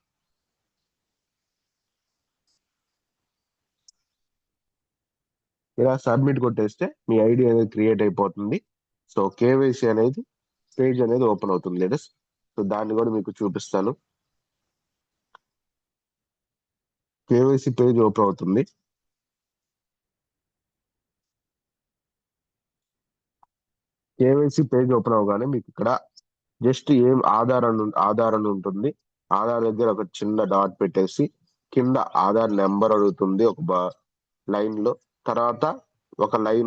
S2: ఇలా సబ్మిట్ కొట్టేస్తే మీ ఐడి అనేది క్రియేట్ అయిపోతుంది. సో కేవైసీ అనేది పేజ్ అనేది ఓపెన్ అవుతుంది లేడీస్. సో దాన్ని కూడా మీకు చూపిస్తాను. కేవైసీ పేజ్ ఓపెన్ అవుతుంది. కేవైసీ పేజ్ ఓపెన్ అవగానే మీకు ఇక్కడ జస్ట్ ఏం ఆధార్ అని ఉంటుంది. ఆధార్ దగ్గర ఒక చిన్న డాట్ పెట్టేసి కింద ఆధార్ నెంబర్ అడుగుతుంది ఒక లైన్ లో. తర్వాత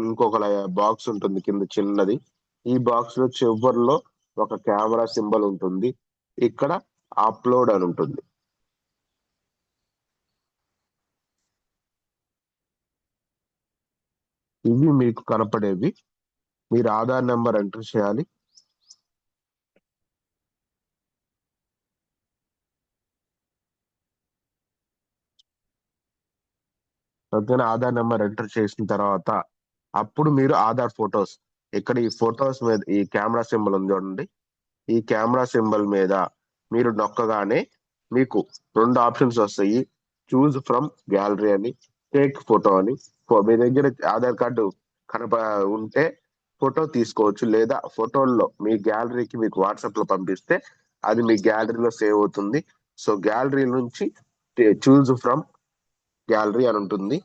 S2: ఇంకొక బాక్స్ ఉంటుంది కింద చిన్నది. ఈ బాక్స్ లో చివరిలో ఒక కెమెరా సింబల్ ఉంటుంది. ఇక్కడ అప్లోడ్ అని ఉంటుంది. ఇవి మీకు కనపడేవి. మీరు ఆధార్ నెంబర్ ఎంటర్ చేయాలి. ఓకేనా? ఆధార్ నెంబర్ ఎంటర్ చేసిన తర్వాత అప్పుడు మీరు ఆధార్ ఫొటోస్, ఇక్కడ ఈ ఫొటోస్ మీద ఈ కెమెరా సింబల్ ఉంది చూడండి, ఈ కెమెరా సింబల్ మీద మీరు నొక్కగానే మీకు 2 ఆప్షన్స్ వస్తాయి. చూజ్ ఫ్రమ్ గ్యాలరీ అని, టేక్ ఫోటో అని. మీ దగ్గర ఆధార్ కార్డు కనప ఉంటే ఫోటో తీసుకోవచ్చు, లేదా ఫోటోల్లో మీ గ్యాలరీకి మీకు వాట్సాప్ లో పంపిస్తే అది మీ గ్యాలరీలో సేవ్ అవుతుంది. సో గ్యాలరీ నుంచి చూజ్ ఫ్రమ్ గ్యాలరీ అని ఉంటుంది.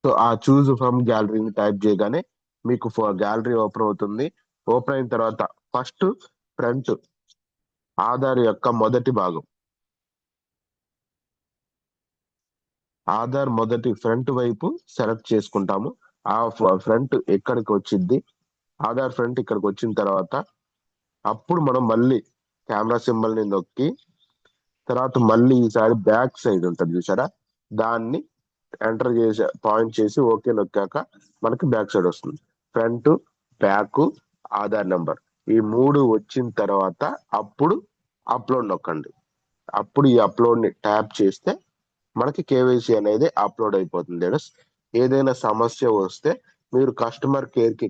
S2: సో ఆ చూజ్ ఫ్రమ్ గ్యాలరీని టైప్ చేయగానే మీకు గ్యాలరీ ఓపెన్ అవుతుంది. ఓపెన్ అయిన తర్వాత ఫస్ట్ ఫ్రంట్ ఆధార్ యొక్క మొదటి భాగం, ఆధార్ మొదటి ఫ్రంట్ వైపు సెలెక్ట్ చేసుకుంటాము. ఆ ఫ్రంట్ ఎక్కడికి వచ్చింది, ఆధార్ ఫ్రంట్ ఇక్కడికి వచ్చిన తర్వాత అప్పుడు మనం మళ్ళీ కెమెరా సింబల్ ని నొక్కి తర్వాత మళ్ళీ ఈసారి బ్యాక్ సైడ్ ఉంటుంది చూసారా, దాన్ని ఎంటర్ చేసి పాయింట్ చేసి ఓకే నొక్కాక మనకి బ్యాక్ సైడ్ వస్తుంది. ఫ్రంట్, బ్యాక్, ఆధార్ నెంబర్ ఈ 3 వచ్చిన తర్వాత అప్పుడు అప్లోడ్ నొక్కండి. అప్పుడు ఈ అప్లోడ్ ని ట్యాప్ చేస్తే మనకి కేవైసీ అనేది అప్లోడ్ అయిపోతుంది. ఏదైనా సమస్య వస్తే మీరు కస్టమర్ కేర్ కి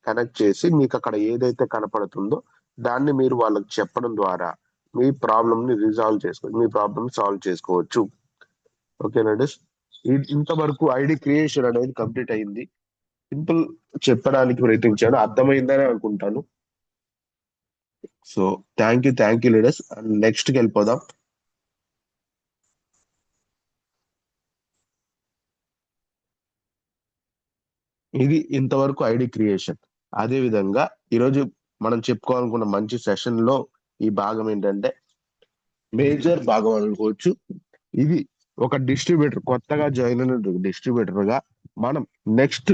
S2: కనెక్ట్ చేసి మీకు అక్కడ ఏదైతే కనపడుతుందో దాన్ని మీరు వాళ్ళకి చెప్పడం ద్వారా మీ ప్రాబ్లమ్ ని మీ ప్రాబ్లమ్ సాల్వ్ చేసుకోవచ్చు. ఓకేనండి, ఇంతవరకు ఐడి క్రియేషన్ అనేది కంప్లీట్ అయింది. సింపుల్ చెప్పడానికి ప్రయత్నించాను, అర్థమైందని అనుకుంటాను. So thank you leaders. Next కి వెళ్ళిపోదాం. ఇది ఇంతవరకు ఐడి క్రియేషన్. అదే విధంగా ఈరోజు మనం చెప్పుకోవాలనుకున్న మంచి సెషన్ లో ఈ భాగం ఏంటంటే మేజర్ భాగం అనుకోవచ్చు. ఇది ఒక డిస్ట్రిబ్యూటర్, కొత్తగా జాయిన్ అయిన డిస్ట్రిబ్యూటర్ గా మనం నెక్స్ట్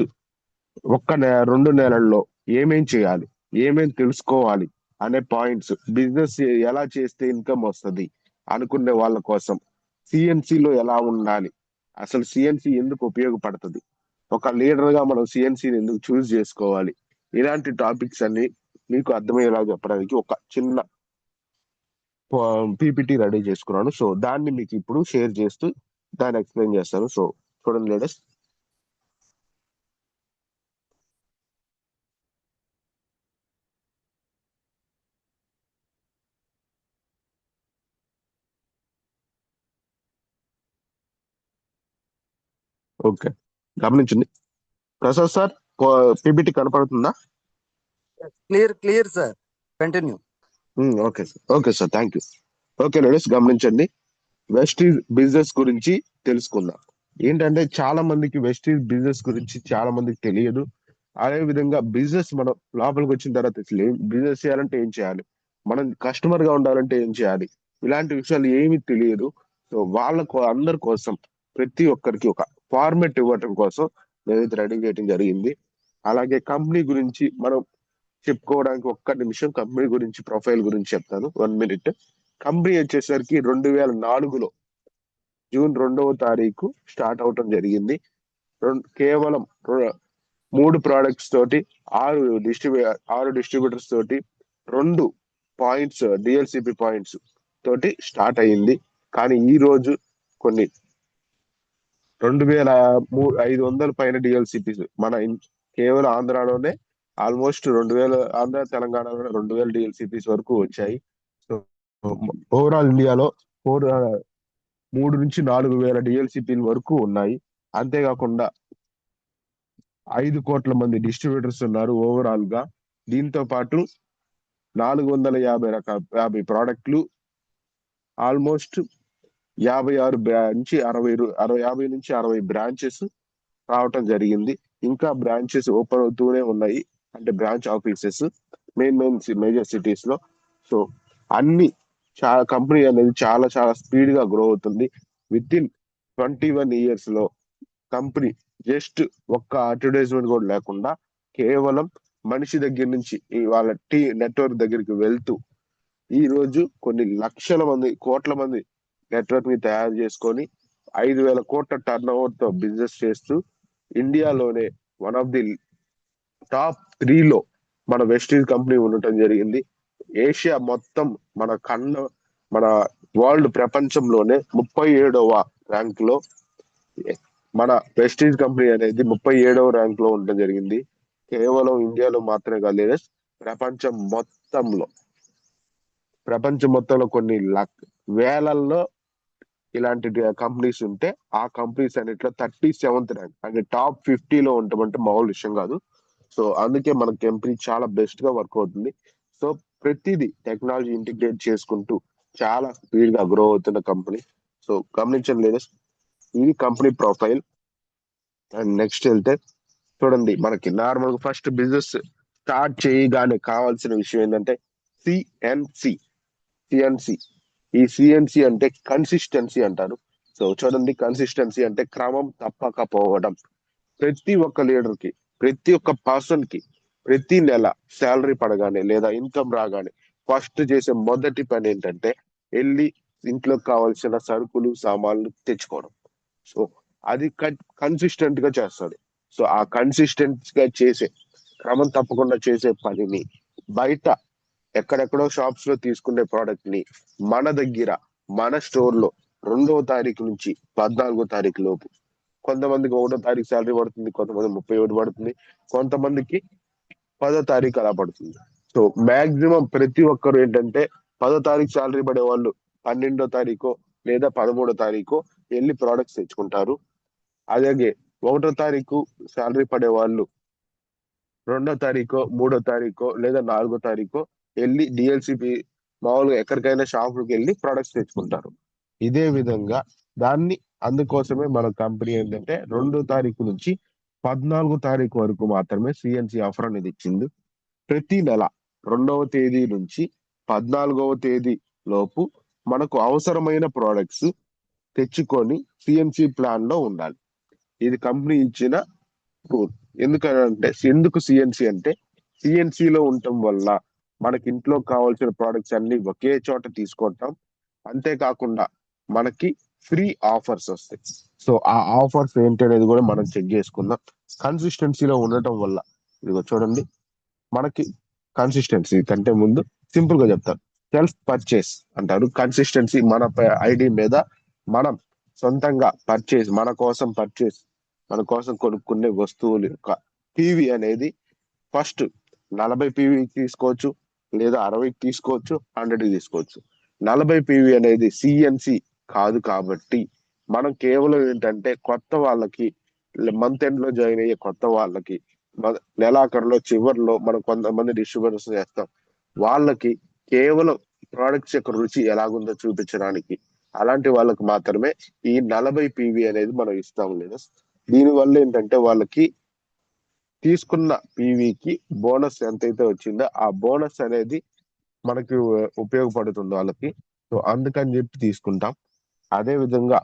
S2: 2 నెలల్లో ఏమేం చేయాలి, ఏమేం తెలుసుకోవాలి అనే పాయింట్స్, బిజినెస్ ఎలా చేస్తే ఇన్కమ్ వస్తుంది అనుకునే వాళ్ళ కోసం, CNC లో ఎలా ఉండాలి, అసలు సిఎన్సి ఎందుకు ఉపయోగపడుతుంది, ఒక లీడర్ గా మనం సిఎన్సిని ఎందుకు చూస్ చేసుకోవాలి, ఇలాంటి టాపిక్స్ అన్ని మీకు అర్థమయ్యేలా చెప్పడానికి ఒక చిన్న పీపీటీ రెడీ చేసుకున్నాను. సో దాన్ని మీకు ఇప్పుడు షేర్ చేస్తూ దాన్ని ఎక్స్ప్లెయిన్ చేస్తాను. సో చూడండి లేడీస్. ఓకే, గమనించండి. ప్రసాద్ సార్, పీపీటీ కనపడుతుందా?
S1: Clear sir, continue.
S2: Okay sir, thank you. Okay ladies, గమనించండి. వెస్టీజ్ బిజినెస్ గురించి తెలుసుకుందాం. ఏంటంటే చాలా మందికి వెస్టీజ్ బిజినెస్ గురించి చాలా మందికి తెలియదు. అదే విధంగా బిజినెస్ మనం లోపలికి వచ్చిన తర్వాత అసలు బిజినెస్ చేయాలంటే ఏం చేయాలి, మనం కస్టమర్ గా ఉండాలంటే ఏం చేయాలి, ఇలాంటి విషయాలు ఏమీ తెలియదు. సో వాళ్ళకు అందరి కోసం ప్రతి ఒక్కరికి ఒక ఫార్మెట్ ఇవ్వటం కోసం నేనైతే రెడీ చేయడం జరిగింది. అలాగే కంపెనీ గురించి మనం చెప్పుకోవడానికి ఒక్క నిమిషం కంపెనీ గురించి ప్రొఫైల్ గురించి చెప్తాను, 1 మినిట్. కంపెనీ వచ్చేసరికి 2004లో జూన్ 2వ తారీఖు స్టార్ట్ అవటం జరిగింది. కేవలం 3 ప్రోడక్ట్స్ తోటి 6 డిస్ట్రిబ్యూటర్స్ తోటి 2 పాయింట్స్ డిఎల్సిపి పాయింట్స్ తోటి స్టార్ట్ అయ్యింది. కానీ ఈ రోజు కొన్ని 2500 పైన డిఎల్సిపి మన కేవలం ఆంధ్రాలోనే ఆల్మోస్ట్ 2000, ఆంధ్ర తెలంగాణలో 2000 డిఎల్సిపిస్ వరకు వచ్చాయి. సో ఓవరాల్ ఇండియాలో 3 నుంచి 4 వేల డిఎల్సిపిల వరకు ఉన్నాయి. అంతేకాకుండా 5 కోట్ల మంది డిస్ట్రిబ్యూటర్స్ ఉన్నారు ఓవరాల్ గా. దీంతో పాటు 450 ప్రోడక్ట్లు, ఆల్మోస్ట్ 50 నుంచి 60 బ్రాంచెస్ రావటం జరిగింది. ఇంకా బ్రాంచెస్ ఓపెన్ అవుతూనే ఉన్నాయి, అంటే బ్రాంచ్ ఆఫీసెస్ మేజర్ సిటీస్ లో. సో అన్ని కంపెనీ అనేది చాలా చాలా స్పీడ్ గా గ్రో అవుతుంది. విత్ ఇన్ 21 ఇయర్స్ లో కంపెనీ జస్ట్ ఒక్క అడ్వర్టైజ్మెంట్ కూడా లేకుండా కేవలం మనిషి దగ్గర నుంచి వాళ్ళ నెట్వర్క్ దగ్గరికి వెళ్తూ ఈ రోజు కొన్ని లక్షల మంది, కోట్ల మంది నెట్వర్క్ ని తయారు చేసుకొని 5,000 కోట్ల టర్న్ ఓవర్ తో బిజినెస్ చేస్తూ ఇండియాలోనే వన్ ఆఫ్ ది టాప్ 3లో మన వెస్టీజ్ కంపెనీ ఉండటం జరిగింది. ఏషియా మొత్తం మన వరల్డ్ ప్రపంచంలోనే 37వ ర్యాంక్ లో మన వెస్టీజ్ కంపెనీ అనేది 37వ ర్యాంక్ లో ఉండడం జరిగింది. కేవలం ఇండియాలో మాత్రమే కాదు లేదా ప్రపంచం మొత్తంలో కొన్ని వేలల్లో ఇలాంటి కంపెనీస్ ఉంటే ఆ కంపెనీస్ అన్నిట్లో 37th ర్యాంక్ అంటే టాప్ 50లో ఉంటామంటే మామూలు విషయం కాదు. సో అందుకే మన కంపెనీ చాలా బెస్ట్ గా వర్క్ అవుతుంది. సో ప్రతిదీ టెక్నాలజీ ఇంటిగ్రేట్ చేసుకుంటూ చాలా స్పీడ్ గా గ్రో అవుతున్న కంపెనీ. సో గమనించండి లేడీస్, ఇది కంపెనీ ప్రొఫైల్. అండ్ నెక్స్ట్ వెళ్తే చూడండి, మనకి నార్మల్ గా ఫస్ట్ బిజినెస్ స్టార్ట్ చేయగానే కావాల్సిన విషయం ఏంటంటే సిఎన్సి. ఈ సిఎన్సి అంటే కన్సిస్టెన్సీ అంటారు. సో చూడండి, కన్సిస్టెన్సీ అంటే క్రమం తప్పకపోవడం. ప్రతి ఒక్క లీడర్ కి, ప్రతి ఒక్క పర్సన్ కి ప్రతి నెల శాలరీ పడగానే లేదా ఇన్కమ్ రాగానే ఫస్ట్ చేసే మొదటి పని ఏంటంటే వెళ్ళి ఇంట్లోకి కావాల్సిన సరుకులు సామాన్లు తెచ్చుకోవడం. సో అది కన్సిస్టెంట్ గా చేస్తాడు. సో ఆ కన్సిస్టెంట్ గా చేసే, క్రమం తప్పకుండా చేసే పనిని బయట ఎక్కడెక్కడో షాప్స్ లో తీసుకునే ప్రోడక్ట్ ని మన దగ్గర మన స్టోర్ లో 2వ తారీఖు నుంచి 14వ తారీఖు లోపు, కొంతమందికి 1వ తారీఖు శాలరీ పడుతుంది, కొంతమంది 31 పడుతుంది, కొంతమందికి 10వ తారీఖు అలా పడుతుంది. సో మాక్సిమం ప్రతి ఒక్కరు ఏంటంటే 10వ తారీఖు శాలరీ పడే వాళ్ళు 12వ తారీఖు లేదా 13వ తారీఖు వెళ్ళి ప్రోడక్ట్స్ తెచ్చుకుంటారు. అలాగే 1వ తారీఖు శాలరీ పడే వాళ్ళు 2వ తారీఖు 3వ తారీఖు లేదా 4వ తారీఖు వెళ్ళి డిఎల్సిపి మామూలుగా ఎక్కడికైనా షాపుకి వెళ్ళి ప్రొడక్ట్స్ తెచ్చుకుంటారు. ఇదే విధంగా అందుకోసమే మన కంపెనీ ఏంటంటే 2వ తారీఖు నుంచి 14వ తారీఖు వరకు మాత్రమే సిఎన్సి ఆఫర్ అనేది ఇచ్చింది. ప్రతి నెల 2వ తేదీ నుంచి 14వ తేదీ లోపు మనకు అవసరమైన ప్రోడక్ట్స్ తెచ్చుకొని సిఎన్సి ప్లాన్ లో ఉండాలి. ఇది కంపెనీ ఇచ్చిన రూల్. ఎందుకు సిఎన్సి అంటే సిఎన్సిలో ఉండటం వల్ల మనకి ఇంట్లో కావాల్సిన ప్రోడక్ట్స్ అన్ని ఒకే చోట తీసుకుంటాం. అంతేకాకుండా మనకి ఫ్రీ ఆఫర్స్ వస్తాయి. సో ఆ ఆఫర్స్ ఏంటి అనేది కూడా మనం చెక్ చేసుకుందాం. కన్సిస్టెన్సీలో ఉండటం వల్ల ఇదిగో చూడండి, మనకి కన్సిస్టెన్సీ కంటే ముందు సింపుల్ గా చెప్తారు, సెల్ఫ్ పర్చేస్ అంటారు. కన్సిస్టెన్సీ మన ఐడి మీద మనం సొంతంగా మన కోసం కొనుక్కునే వస్తువుల యొక్క పీవీ అనేది ఫస్ట్ 40 పీవీ తీసుకోవచ్చు, లేదా 60 తీసుకోవచ్చు, 100 తీసుకోవచ్చు. 40 పీవీ అనేది సిఎన్సి కాదు కాబట్టి మనం కేవలం ఏంటంటే కొత్త వాళ్ళకి, మంత్ ఎండ్ లో జాయిన్ అయ్యే కొత్త వాళ్ళకి, నెలాఖరులో చివరిలో మనం కొంతమంది డిస్ట్రిబ్యూటర్స్ చేస్తాం, వాళ్ళకి కేవలం ప్రోడక్ట్స్ యొక్క రుచి ఎలాగుందో చూపించడానికి, అలాంటి వాళ్ళకి మాత్రమే ఈ 40 పీవీ అనేది మనం ఇస్తాం. లేదా దీని వల్ల ఏంటంటే వాళ్ళకి తీసుకున్న పీవీకి బోనస్ ఎంతైతే వచ్చిందో ఆ బోనస్ అనేది మనకి ఉపయోగపడుతుంది వాళ్ళకి. సో అందుకని చెప్పి తీసుకుంటాం. అదే విధంగా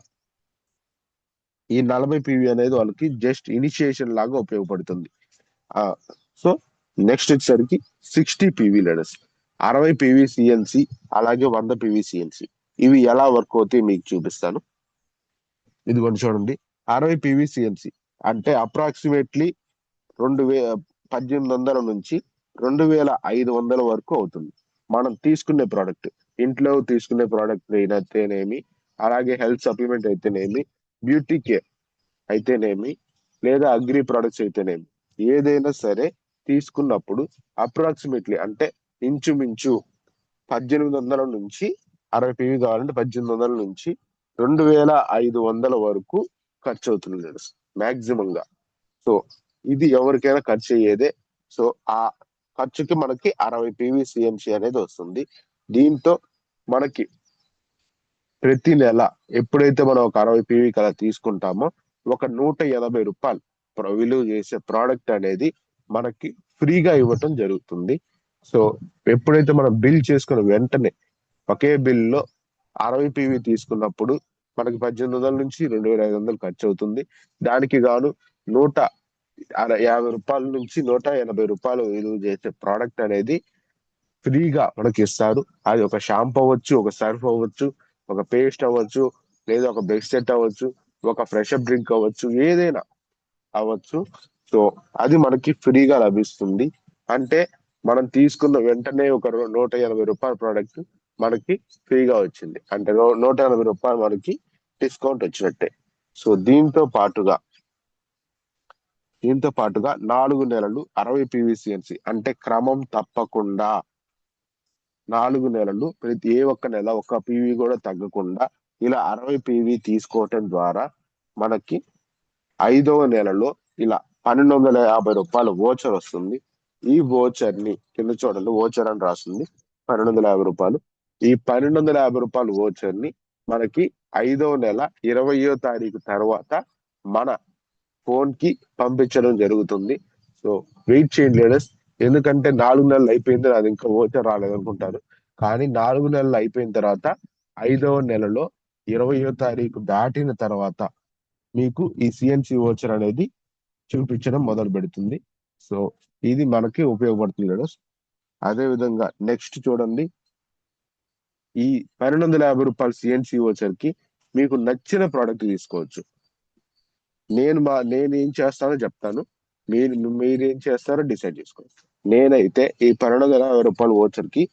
S2: ఈ 40 పీవీ అనేది వాళ్ళకి జస్ట్ ఇనిషియేషన్ లాగా ఉపయోగపడుతుంది. సో నెక్స్ట్ వచ్చేసరికి 60 పీవీ లీడర్స్, 60 పీవీ సిఎన్సి అలాగే 100 పీవీ సిఎన్సి. ఇవి ఎలా వర్క్ అవుతాయి మీకు చూపిస్తాను. ఇదిగోండి చూడండి, 60 పీవీ సిఎన్సి అంటే అప్రాక్సిమేట్లీ 1800 నుంచి 2500 వరకు అవుతుంది. మనం తీసుకునే ప్రోడక్ట్, ఇంట్లో తీసుకునే ప్రోడక్ట్ అయితేనేమి, అలాగే హెల్త్ సప్లిమెంట్ అయితేనేమి, బ్యూటీ కేర్ అయితేనేమి, లేదా అగ్రి ప్రొడక్ట్స్ అయితేనేమి, ఏదైనా సరే తీసుకున్నప్పుడు అప్రాక్సిమేట్లీ అంటే ఇంచుమించు 1800 నుంచి 60 పీవీ కావాలంటే 1800 నుంచి 2500 వరకు ఖర్చు అవుతుంది మాక్సిమం గా. సో ఇది ఎవరికైనా ఖర్చు అయ్యేదే. సో ఆ ఖర్చుకి మనకి 60 పీవీ సిఎన్సి అనేది వస్తుంది. దీంతో మనకి ప్రతి నెల ఎప్పుడైతే మనం ఒక 60 పీవీ అలా తీసుకుంటామో ఒక 180 రూపాయలు విలువ చేసే ప్రోడక్ట్ అనేది మనకి ఫ్రీగా ఇవ్వటం జరుగుతుంది. సో ఎప్పుడైతే మనం బిల్ చేసుకున్న వెంటనే ఒకే బిల్లో 60 పీవీ తీసుకున్నప్పుడు మనకి 1800 నుంచి 2500 ఖర్చు అవుతుంది. దానికి గాను 150 రూపాయల నుంచి 180 రూపాయలు విలువ చేసే ప్రోడక్ట్ అనేది ఫ్రీగా మనకి ఇస్తారు. అది ఒక షాంపూ అవ్వచ్చు, ఒక సర్ఫ్ అవ్వచ్చు, ఒక పేస్ట్ అవ్వచ్చు, లేదా ఒక బ్రష్ సెట్ అవ్వచ్చు, ఒక ఫ్రెష్ అప్ డ్రింక్ అవ్వచ్చు, ఏదైనా అవ్వచ్చు. సో అది మనకి ఫ్రీగా లభిస్తుంది. అంటే మనం తీసుకున్న వెంటనే ఒక 180 రూపాయల ప్రోడక్ట్ మనకి ఫ్రీగా వచ్చింది అంటే 180 రూపాయలు మనకి డిస్కౌంట్ వచ్చినట్టే. సో దీంతో పాటుగా 4 నెలలు 60 PVCNC అంటే క్రమం తప్పకుండా 4 నెలలు ప్రతి ఏ ఒక్క నెల ఒక్క పీవీ కూడా తగ్గకుండా ఇలా 60 పీవీ తీసుకోవటం ద్వారా మనకి 5వ నెలలో ఇలా 1250 రూపాయల వోచర్ వస్తుంది. ఈ వోచర్ ని కింద చూడండి, వోచర్ అని రాస్తుంది 1250 రూపాయలు. ఈ 1250 రూపాయల వోచర్ ని మనకి 5వ నెల 20వ తారీఖు తర్వాత మన ఫోన్ కి పంపించడం జరుగుతుంది. సో వెయిట్ చేయండి లేడర్స్, ఎందుకంటే 4 నెలలు అయిపోయింది, అది ఇంకా వోచర్ రాలేదనుకుంటారు. కానీ 4 నెలలు అయిపోయిన తర్వాత 5వ నెలలో 20వ తారీఖు దాటిన తర్వాత మీకు ఈ సిఎన్సి వోచర్ అనేది చూపించడం మొదలు పెడుతుంది. సో ఇది మనకి ఉపయోగపడుతుంది లేడర్స్. అదే విధంగా నెక్స్ట్ చూడండి, ఈ 1250 రూపాయల సిఎన్సి వోచర్ కి మీకు నచ్చిన ప్రోడక్ట్ తీసుకోవచ్చు. నేను ఏం చేస్తానో చెప్తాను, మీరేం చేస్తారో డిసైడ్ చేసుకోండి. నేనైతే ఈ 1250 రూపాయల వోచర్ కి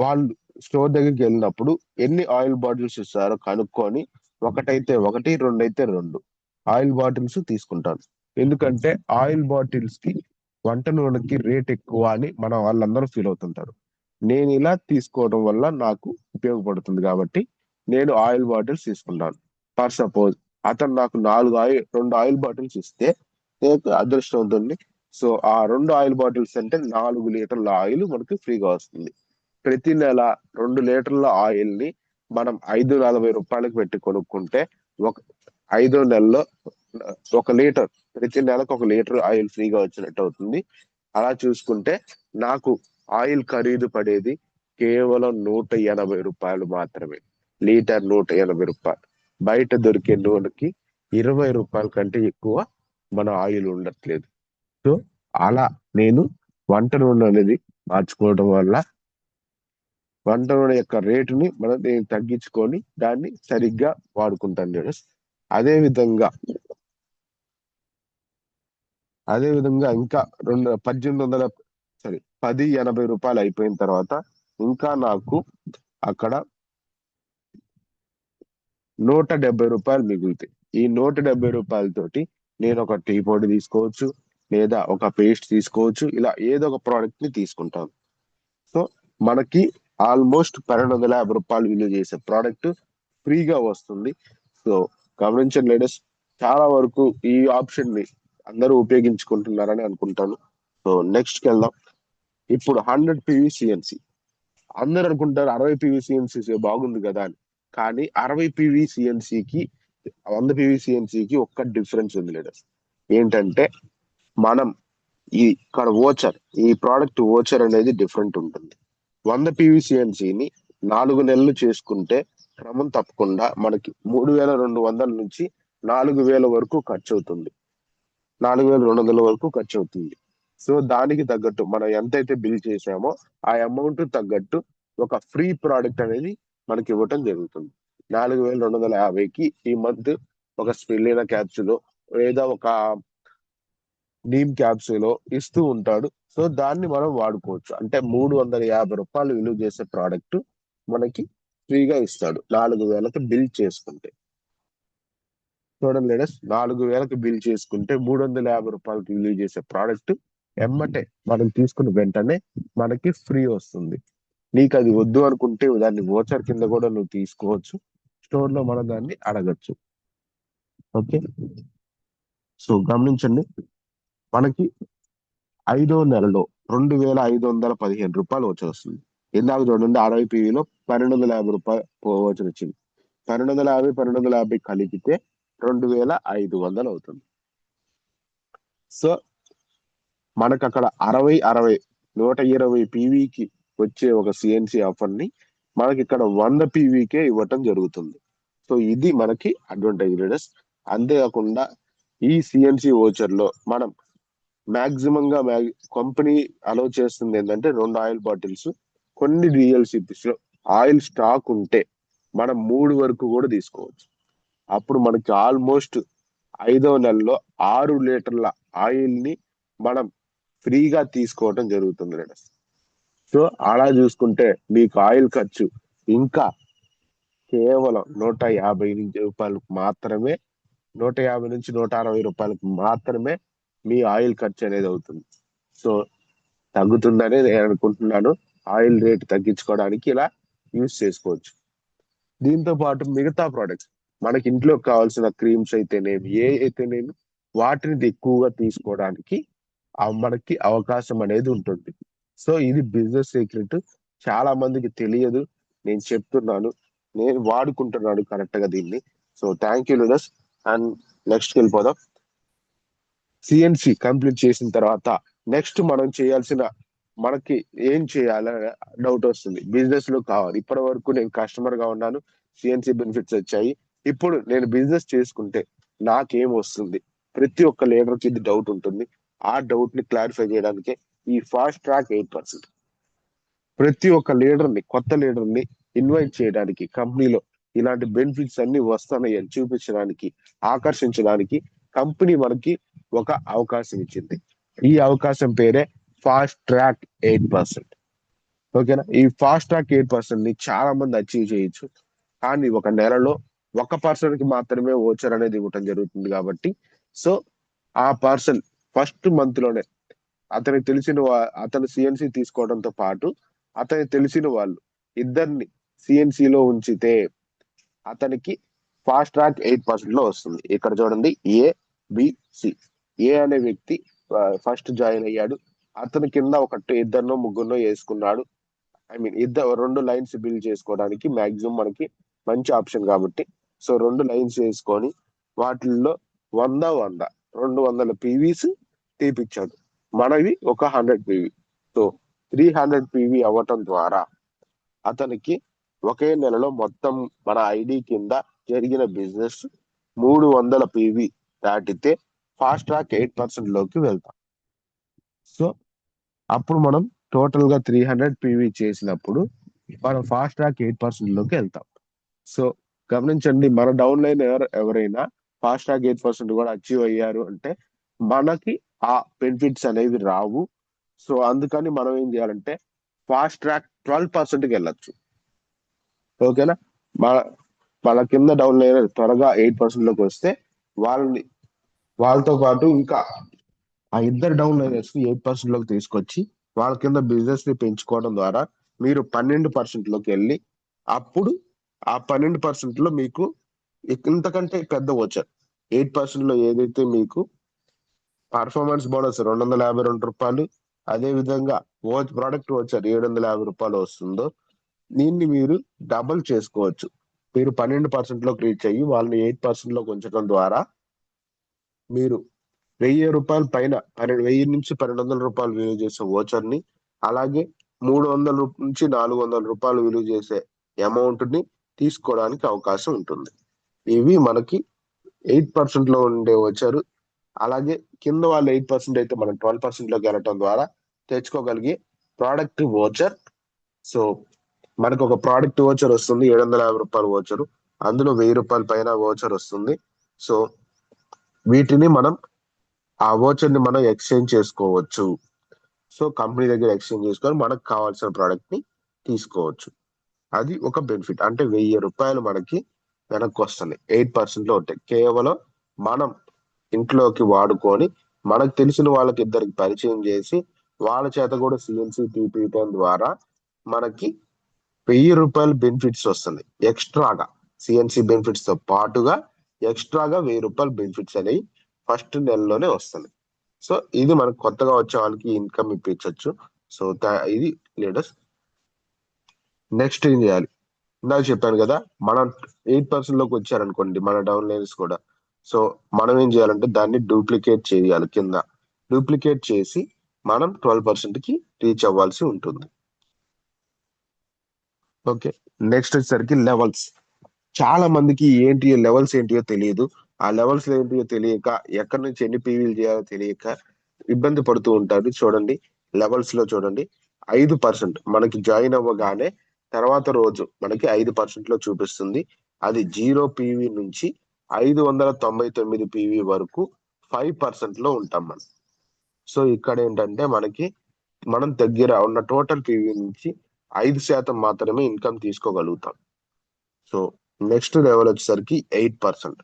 S2: వాళ్ళు స్టోర్ దగ్గరికి వెళ్ళినప్పుడు ఎన్ని ఆయిల్ బాటిల్స్ ఇస్తారో కనుక్కొని ఒకటైతే ఒకటి, రెండైతే రెండు ఆయిల్ బాటిల్స్ తీసుకుంటాను. ఎందుకంటే ఆయిల్ బాటిల్స్ కి వంట నూనెకి రేట్ ఎక్కువ అని మన వాళ్ళందరూ ఫీల్ అవుతుంటారు. నేను ఇలా తీసుకోవడం వల్ల నాకు ఉపయోగపడుతుంది కాబట్టి నేను ఆయిల్ బాటిల్స్ తీసుకుంటాను. ఫర్ సపోజ్ అతను నాకు 2 ఆయిల్ బాటిల్స్ ఇస్తే నేను అదృష్టవంతుడిని. సో ఆ 2 ఆయిల్ బాటిల్స్ అంటే 4 లీటర్ల ఆయిల్ మనకి ఫ్రీగా వస్తుంది. ప్రతి నెల 2 లీటర్ల ఆయిల్ ని మనం 540 రూపాయలకు పెట్టి కొనుక్కుంటే ఒక 5వ నెలలో 1 లీటర్, ప్రతి నెలకు 1 లీటర్ ఆయిల్ ఫ్రీగా వచ్చినట్టు అవుతుంది. అలా చూసుకుంటే నాకు ఆయిల్ ఖరీదు పడేది కేవలం 180 రూపాయలు మాత్రమే. లీటర్ 180 రూపాయలు. బయట దొరికే నూనెకి 20 రూపాయల కంటే ఎక్కువ మన ఆయిల్ ఉండట్లేదు. సో అలా నేను వంట నూనె అనేది మార్చుకోవడం వల్ల వంట నూనె యొక్క రేటుని మనం తగ్గించుకొని దాన్ని సరిగ్గా వాడుకుంటాను నేను. అదే విధంగా ఇంకా 1080 రూపాయలు అయిపోయిన తర్వాత ఇంకా నాకు అక్కడ 170 రూపాయలు మిగులుతాయి. ఈ 170 రూపాయలతోటి నేను ఒక టీ పొడి తీసుకోవచ్చు, లేదా ఒక పేస్ట్ తీసుకోవచ్చు, ఇలా ఏదో ఒక ప్రోడక్ట్ ని తీసుకుంటాను. సో మనకి ఆల్మోస్ట్ 1250 రూపాయలు విలువ చేసే ప్రోడక్ట్ ఫ్రీగా వస్తుంది. సో గమనించండి లేడీస్, చాలా వరకు ఈ ఆప్షన్ ని అందరూ ఉపయోగించుకుంటున్నారని అనుకుంటాను. సో నెక్స్ట్ కి వెళ్దాం. ఇప్పుడు 100 PVCNC అందరూ అనుకుంటారు 60 PVCNC బాగుంది కదా అని. కానీ 60 PVCNCకి 100 PVCNCకి ఒక్క డిఫరెన్స్ ఉంది లేడీస్. ఏంటంటే మనం ఇక్కడ వోచర్, ఈ ప్రోడక్ట్ వోచర్ అనేది డిఫరెంట్ ఉంటుంది. 100 PVCNCని 4 నెలలు చేసుకుంటే క్రమం తప్పకుండా మనకి 3200 నుంచి 4000 వరకు ఖర్చు అవుతుంది. 4200 వరకు ఖర్చు అవుతుంది. సో దానికి తగ్గట్టు మనం ఎంతైతే బిల్ చేసామో ఆ అమౌంట్ తగ్గట్టు ఒక ఫ్రీ ప్రోడక్ట్ అనేది మనకి ఇవ్వటం జరుగుతుంది. 4250కి ఈ మంత్ ఒక స్పిల్లినా క్యాప్సూల్ లేదా ఒక నీమ్ క్యాప్సూల్ ఇస్తూ ఉంటాడు. సో దాన్ని మనం వాడుకోవచ్చు. అంటే 350 రూపాయలు విలువ చేసే ప్రోడక్ట్ మనకి ఫ్రీగా ఇస్తాడు 4000కి బిల్ చేసుకుంటే. చూడండి లేడీస్, 4000కి బిల్ చేసుకుంటే 350 రూపాయలకి విలువ చేసే ప్రోడక్ట్ ఎమ్మటే మనం తీసుకున్న వెంటనే మనకి ఫ్రీ వస్తుంది. నీకు అది వద్దు అనుకుంటే దాన్ని వోచర్ కింద కూడా నువ్వు తీసుకోవచ్చు. స్టోర్ లో మనం దాన్ని అడగచ్చు. ఓకే, సో గమనించండి, మనకి 5వ నెలలో 2515 రూపాయలు వచ్చి వస్తుంది. ఇందాక చూడండి 60 పీవీలో 1250 రూపాయలు వచ్చి వచ్చింది. 1250 1250 కలిపితే 2500 అవుతుంది. సో మనకు అక్కడ 60 120 పీవీకి వచ్చే ఒక సిఎన్సి ఆఫర్ ని మనకి ఇక్కడ 100 పీవీకే ఇవ్వటం జరుగుతుంది. సో ఇది మనకి అడ్వాంటేజ్ లీడర్స్. అంతేకాకుండా ఈ సిఎన్సి వోచర్ లో మనం మాక్సిమం గా కంపెనీ అలౌ చేస్తుంది ఏంటంటే 2 ఆయిల్ బాటిల్స్, కొన్ని డిఎల్సిపిస్ లో ఆయిల్ స్టాక్ ఉంటే మనం 3 వరకు కూడా తీసుకోవచ్చు. అప్పుడు మనకి ఆల్మోస్ట్ 5వ నెలలో 6 లీటర్ల ఆయిల్ ని మనం ఫ్రీగా తీసుకోవడం జరుగుతుంది లీడర్స్. సో అలా చూసుకుంటే మీకు ఆయిల్ ఖర్చు ఇంకా కేవలం 150 రూపాయలకు మాత్రమే, 150 నుంచి 160 రూపాయలకు మాత్రమే మీ ఆయిల్ ఖర్చు అనేది అవుతుంది. సో తగ్గుతుందని నేను అనుకుంటున్నాను. ఆయిల్ రేట్ తగ్గించుకోవడానికి ఇలా యూజ్ చేసుకోవచ్చు. దీంతో పాటు మిగతా ప్రొడక్ట్స్ మనకి ఇంట్లో కావాల్సిన క్రీమ్స్ అయితేనేమి, ఏ అయితేనేమి, వాటిని ఎక్కువగా తీసుకోవడానికి మనకి అవకాశం అనేది ఉంటుంది. సో ఇది బిజినెస్ సీక్రెట్. చాలా మందికి తెలియదు, నేను చెప్తున్నాను, నేను వాడుకుంటున్నాను కరెక్ట్ గా దీన్ని. So thank you leaders. And next వెళ్ళిపోదాం. సిఎన్సి కంప్లీట్ చేసిన తర్వాత నెక్స్ట్ మనం చేయాల్సిన, మనకి ఏం చేయాలని డౌట్ వస్తుంది. బిజినెస్ లో కావాలి. ఇప్పటి వరకు నేను కస్టమర్ గా ఉన్నాను, సిఎన్సి బెనిఫిట్స్ వచ్చాయి. ఇప్పుడు నేను బిజినెస్ చేసుకుంటే నాకేం వస్తుంది? ప్రతి ఒక్క లీడర్ కి ఇది డౌట్ ఉంటుంది. ఆ డౌట్ ని క్లారిఫై చేయడానికి ఈ ఫాస్ట్ ట్రాక్ 8%. ప్రతి ఒక్క లీడర్ ని, కొత్త లీడర్ ని ఇన్వైట్ చేయడానికి, కంపెనీలో ఇలాంటి బెనిఫిట్స్ అన్ని వస్తున్నాయి అని చూపించడానికి, ఆకర్షించడానికి కంపెనీ మనకి ఒక అవకాశం ఇచ్చింది. ఈ అవకాశం పేరే ఫాస్ట్ ట్రాక్ 8%. ఓకేనా? ఈ ఫాస్ట్ ట్రాక్ 8% ని చాలా మంది అచీవ్ చేయొచ్చు. కానీ ఒక నెలలో 1% కి మాత్రమే ఓచర్ అనేది ఇవ్వటం జరుగుతుంది కాబట్టి, సో ఆ పర్సన్ ఫస్ట్ మంత్ లోనే అతనికి తెలిసిన అతను సిఎన్సి తీసుకోవడంతో పాటు అతనికి తెలిసిన వాళ్ళు ఇద్దరిని సిఎన్సి లో ఉంచితే అతనికి ఫాస్ట్ ట్రాక్ 8% లో వస్తుంది. ఇక్కడ చూడండి, ఏబిసి. ఏ అనే వ్యక్తి ఫస్ట్ జాయిన్ అయ్యాడు. అతని కింద ఇద్దరినో ముగ్గురునో వేసుకున్నాడు. ఐ మీన్ 2 లైన్స్ బిల్డ్ చేసుకోవడానికి మాక్సిమం మనకి మంచి ఆప్షన్ కాబట్టి, సో 2 లైన్స్ వేసుకొని వాటిల్లో 100 200 పీవీస్ తీపిచ్చాడు. మనవి ఒక 100 పీవీ. సో 300 పీవీ అవ్వటం ద్వారా అతనికి ఒకే నెలలో మొత్తం మన ఐడి కింద జరిగిన బిజినెస్ 300 పీవీ దాటితే ఫాస్ట్ ట్రాక్ 8% లోకి వెళ్తాం. సో అప్పుడు మనం టోటల్ గా 300 పీవీ చేసినప్పుడు మనం ఫాస్ట్ ట్రాక్ 8% లోకి వెళ్తాం. సో గమనించండి, మన డౌన్ లైన్ ఎవరైనా ఫాస్ట్ ట్రాక్ 8% కూడా అచీవ్ అయ్యారు అంటే మనకి ఆ బెనిఫిట్స్ అనేవి రావు. సో అందుకని మనం ఏం చేయాలంటే ఫాస్ట్ ట్రాక్ 12%కి వెళ్ళొచ్చు. ఓకేనా? మన మన కింద డౌన్ లైన్ త్వరగా 8% లోకి వస్తే వాళ్ళతో పాటు ఇంకా ఆ ఇద్దరు డౌన్ లైనర్స్ ని 8% లోకి తీసుకొచ్చి వాళ్ళ కింద బిజినెస్ ని పెంచుకోవడం ద్వారా మీరు 12% లోకి వెళ్ళి, అప్పుడు ఆ 12% లో మీకు ఇంతకంటే పెద్ద వచ్చారు 8% లో ఏదైతే మీకు పర్ఫార్మెన్స్ బోనస్ 252 రూపాయలు, అదే విధంగా ప్రోడక్ట్ వచ్చారు 750 రూపాయలు వస్తుందో, దీన్ని మీరు డబుల్ చేసుకోవచ్చు. మీరు 12% లోకి రీచ్ అయ్యి వాళ్ళని 8% లోకి ఉంచడం ద్వారా మీరు 1000 రూపాయల పైన 1000 నుంచి 1200 రూపాయలు విలువ చేసే ఓచర్ ని, అలాగే 300 నుంచి 400 రూపాయలు విలువ చేసే అమౌంట్ ని తీసుకోవడానికి అవకాశం ఉంటుంది. ఇవి మనకి 8% లో ఉండే ఓచర్. అలాగే కింద వాళ్ళు 8% అయితే మనం 12% లోకి వెళ్ళటం ద్వారా తెచ్చుకోగలిగే ప్రోడక్ట్ ఓచర్. సో మనకు ఒక ప్రోడక్ట్ ఓచర్ వస్తుంది 750 రూపాయల ఓచరు, అందులో 1000 రూపాయల పైన ఓచర్ వస్తుంది. సో వీటిని మనం, ఆ ఓచర్ ని మనం ఎక్స్చేంజ్ చేసుకోవచ్చు. సో కంపెనీ దగ్గర ఎక్స్చేంజ్ చేసుకొని మనకు కావాల్సిన ప్రోడక్ట్ ని తీసుకోవచ్చు. అది ఒక బెనిఫిట్. అంటే 1000 రూపాయలు మనకి వెనక్కి వస్తున్నాయి 8% లో ఉంటాయి. కేవలం మనం ఇంట్లోకి వాడుకొని మనకు తెలిసిన వాళ్ళకి ఇద్దరికి పరిచయం చేసి వాళ్ళ చేత కూడా సిఎన్సి తీపియటం ద్వారా మనకి 1000 రూపాయలు బెనిఫిట్స్ వస్తుంది ఎక్స్ట్రాగా. సిఎన్సి బెనిఫిట్స్ తో పాటుగా ఎక్స్ట్రాగా 1000 రూపాయలు బెనిఫిట్స్ అనేవి ఫస్ట్ నెలలోనే వస్తుంది. సో ఇది మనకు కొత్తగా వచ్చే వాళ్ళకి ఇన్కమ్ ఇప్పించవచ్చు. సో ఇది లీడర్స్. నెక్స్ట్ ఏం చేయాలి? ఇందాక చెప్పాను కదా, మనం 8% లోకి వచ్చారనుకోండి మన డౌన్ లైన్స్ కూడా, సో మనం ఏం చేయాలంటే దాన్ని డూప్లికేట్ చేయాలి. కింద డూప్లికేట్ చేసి మనం 12% కి రీచ్ అవ్వాల్సి ఉంటుంది. ఓకే, నెక్స్ట్ వచ్చేసరికి లెవెల్స్. చాలా మందికి లెవెల్స్ ఏంటియో తెలియదు. ఆ లెవెల్స్ ఏంటియో తెలియక, ఎక్కడి నుంచి ఎన్ని పీవీలు చేయాలో తెలియక ఇబ్బంది పడుతూ ఉంటారు. చూడండి, లెవెల్స్ లో చూడండి, 5% మనకి జాయిన్ అవ్వగానే తర్వాత రోజు మనకి 5% లో చూపిస్తుంది. అది 0 పీవీ నుంచి 599 పీవీ వరకు 5% లో ఉంటాం మనం. సో ఇక్కడ ఏంటంటే మనం దగ్గర ఉన్న టోటల్ పీవీ నుంచి 5% మాత్రమే ఇన్కమ్ తీసుకోగలుగుతాం. సో నెక్స్ట్ లెవెల్ వచ్చేసరికి 8%.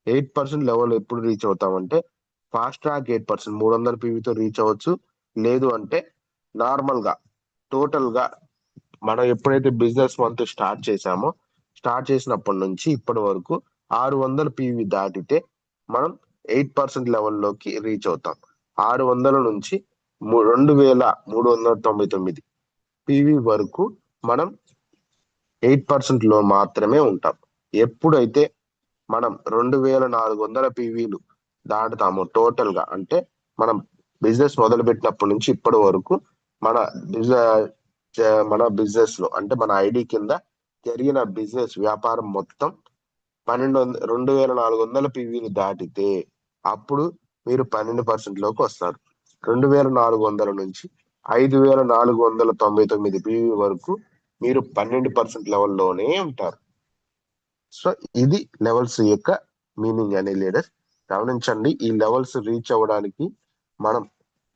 S2: 8% లెవెల్ ఎప్పుడు రీచ్ అవుతామంటే ఫాస్ట్ ట్రాక్ 8% 300 పీవీతో రీచ్ అవ్వచ్చు. లేదు అంటే నార్మల్ గా టోటల్ గా మనం ఎప్పుడైతే బిజినెస్ మంత్ స్టార్ట్ చేసినప్పటి నుంచి ఇప్పటి వరకు 600 పీవీ దాటితే మనం 8% లెవెల్లోకి రీచ్ అవుతాం. 600 నుంచి 2399 పీవీ వరకు మనం 8% లో మాత్రమే ఉంటాం. ఎప్పుడైతే మనం 2400 పీవీలు దాటుతామో టోటల్ గా, అంటే మనం బిజినెస్ మొదలు పెట్టినప్పటి నుంచి ఇప్పటి వరకు మన బిజినెస్ లో అంటే మన ఐడి కింద జరిగిన బిజినెస్ వ్యాపారం మొత్తం 2400 పీవీలు దాటితే అప్పుడు మీరు 12% లోకి వస్తారు. 2400 నుంచి 5499 పీవీ వరకు మీరు 12% లెవెల్లోనే ఉంటారు. సో ఇది లెవెల్స్ యొక్క మీనింగ్ అని లీడర్స్ గమనించండి. ఈ లెవెల్స్ రీచ్ అవ్వడానికి మనం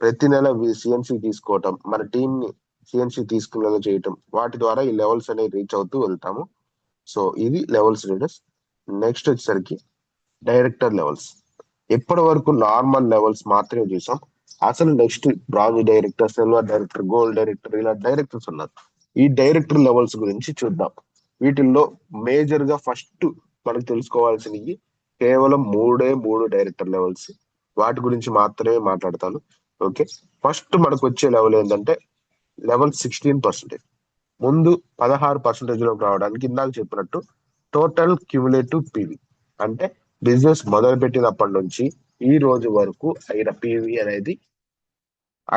S2: ప్రతి నెల సిఎన్సి తీసుకోవటం, మన టీం ని సిఎన్సి తీసుకునేలా చేయటం, వాటి ద్వారా ఈ లెవెల్స్ అనేవి రీచ్ అవుతూ వెళ్తాము. సో ఇది లెవెల్స్ లీడర్స్. నెక్స్ట్ వచ్చేసరికి డైరెక్టర్ లెవెల్స్. ఇప్పటి వరకు నార్మల్ లెవెల్స్ మాత్రమే చూసాం. అసలు next bronze director, silver director, gold director, ఇలా డైరెక్టర్స్ ఉన్నారు. ఈ డైరెక్టర్ లెవెల్స్ గురించి చూద్దాం. వీటిల్లో మేజర్ గా ఫస్ట్ మనకు తెలుసుకోవాల్సినవి కేవలం 3 డైరెక్టర్ లెవెల్స్. వాటి గురించి మాత్రమే మాట్లాడతాను. ఓకే, ఫస్ట్ మనకు వచ్చే లెవెల్ ఏంటంటే లెవెల్ 16%. ముందు 16% లోకి రావడానికి ఇందాక చెప్పినట్టు టోటల్ క్యూములేటివ్ పీవీ, అంటే బిజినెస్ మొదలు పెట్టినప్పటి నుంచి ఈ రోజు వరకు అయిన పీవీ అనేది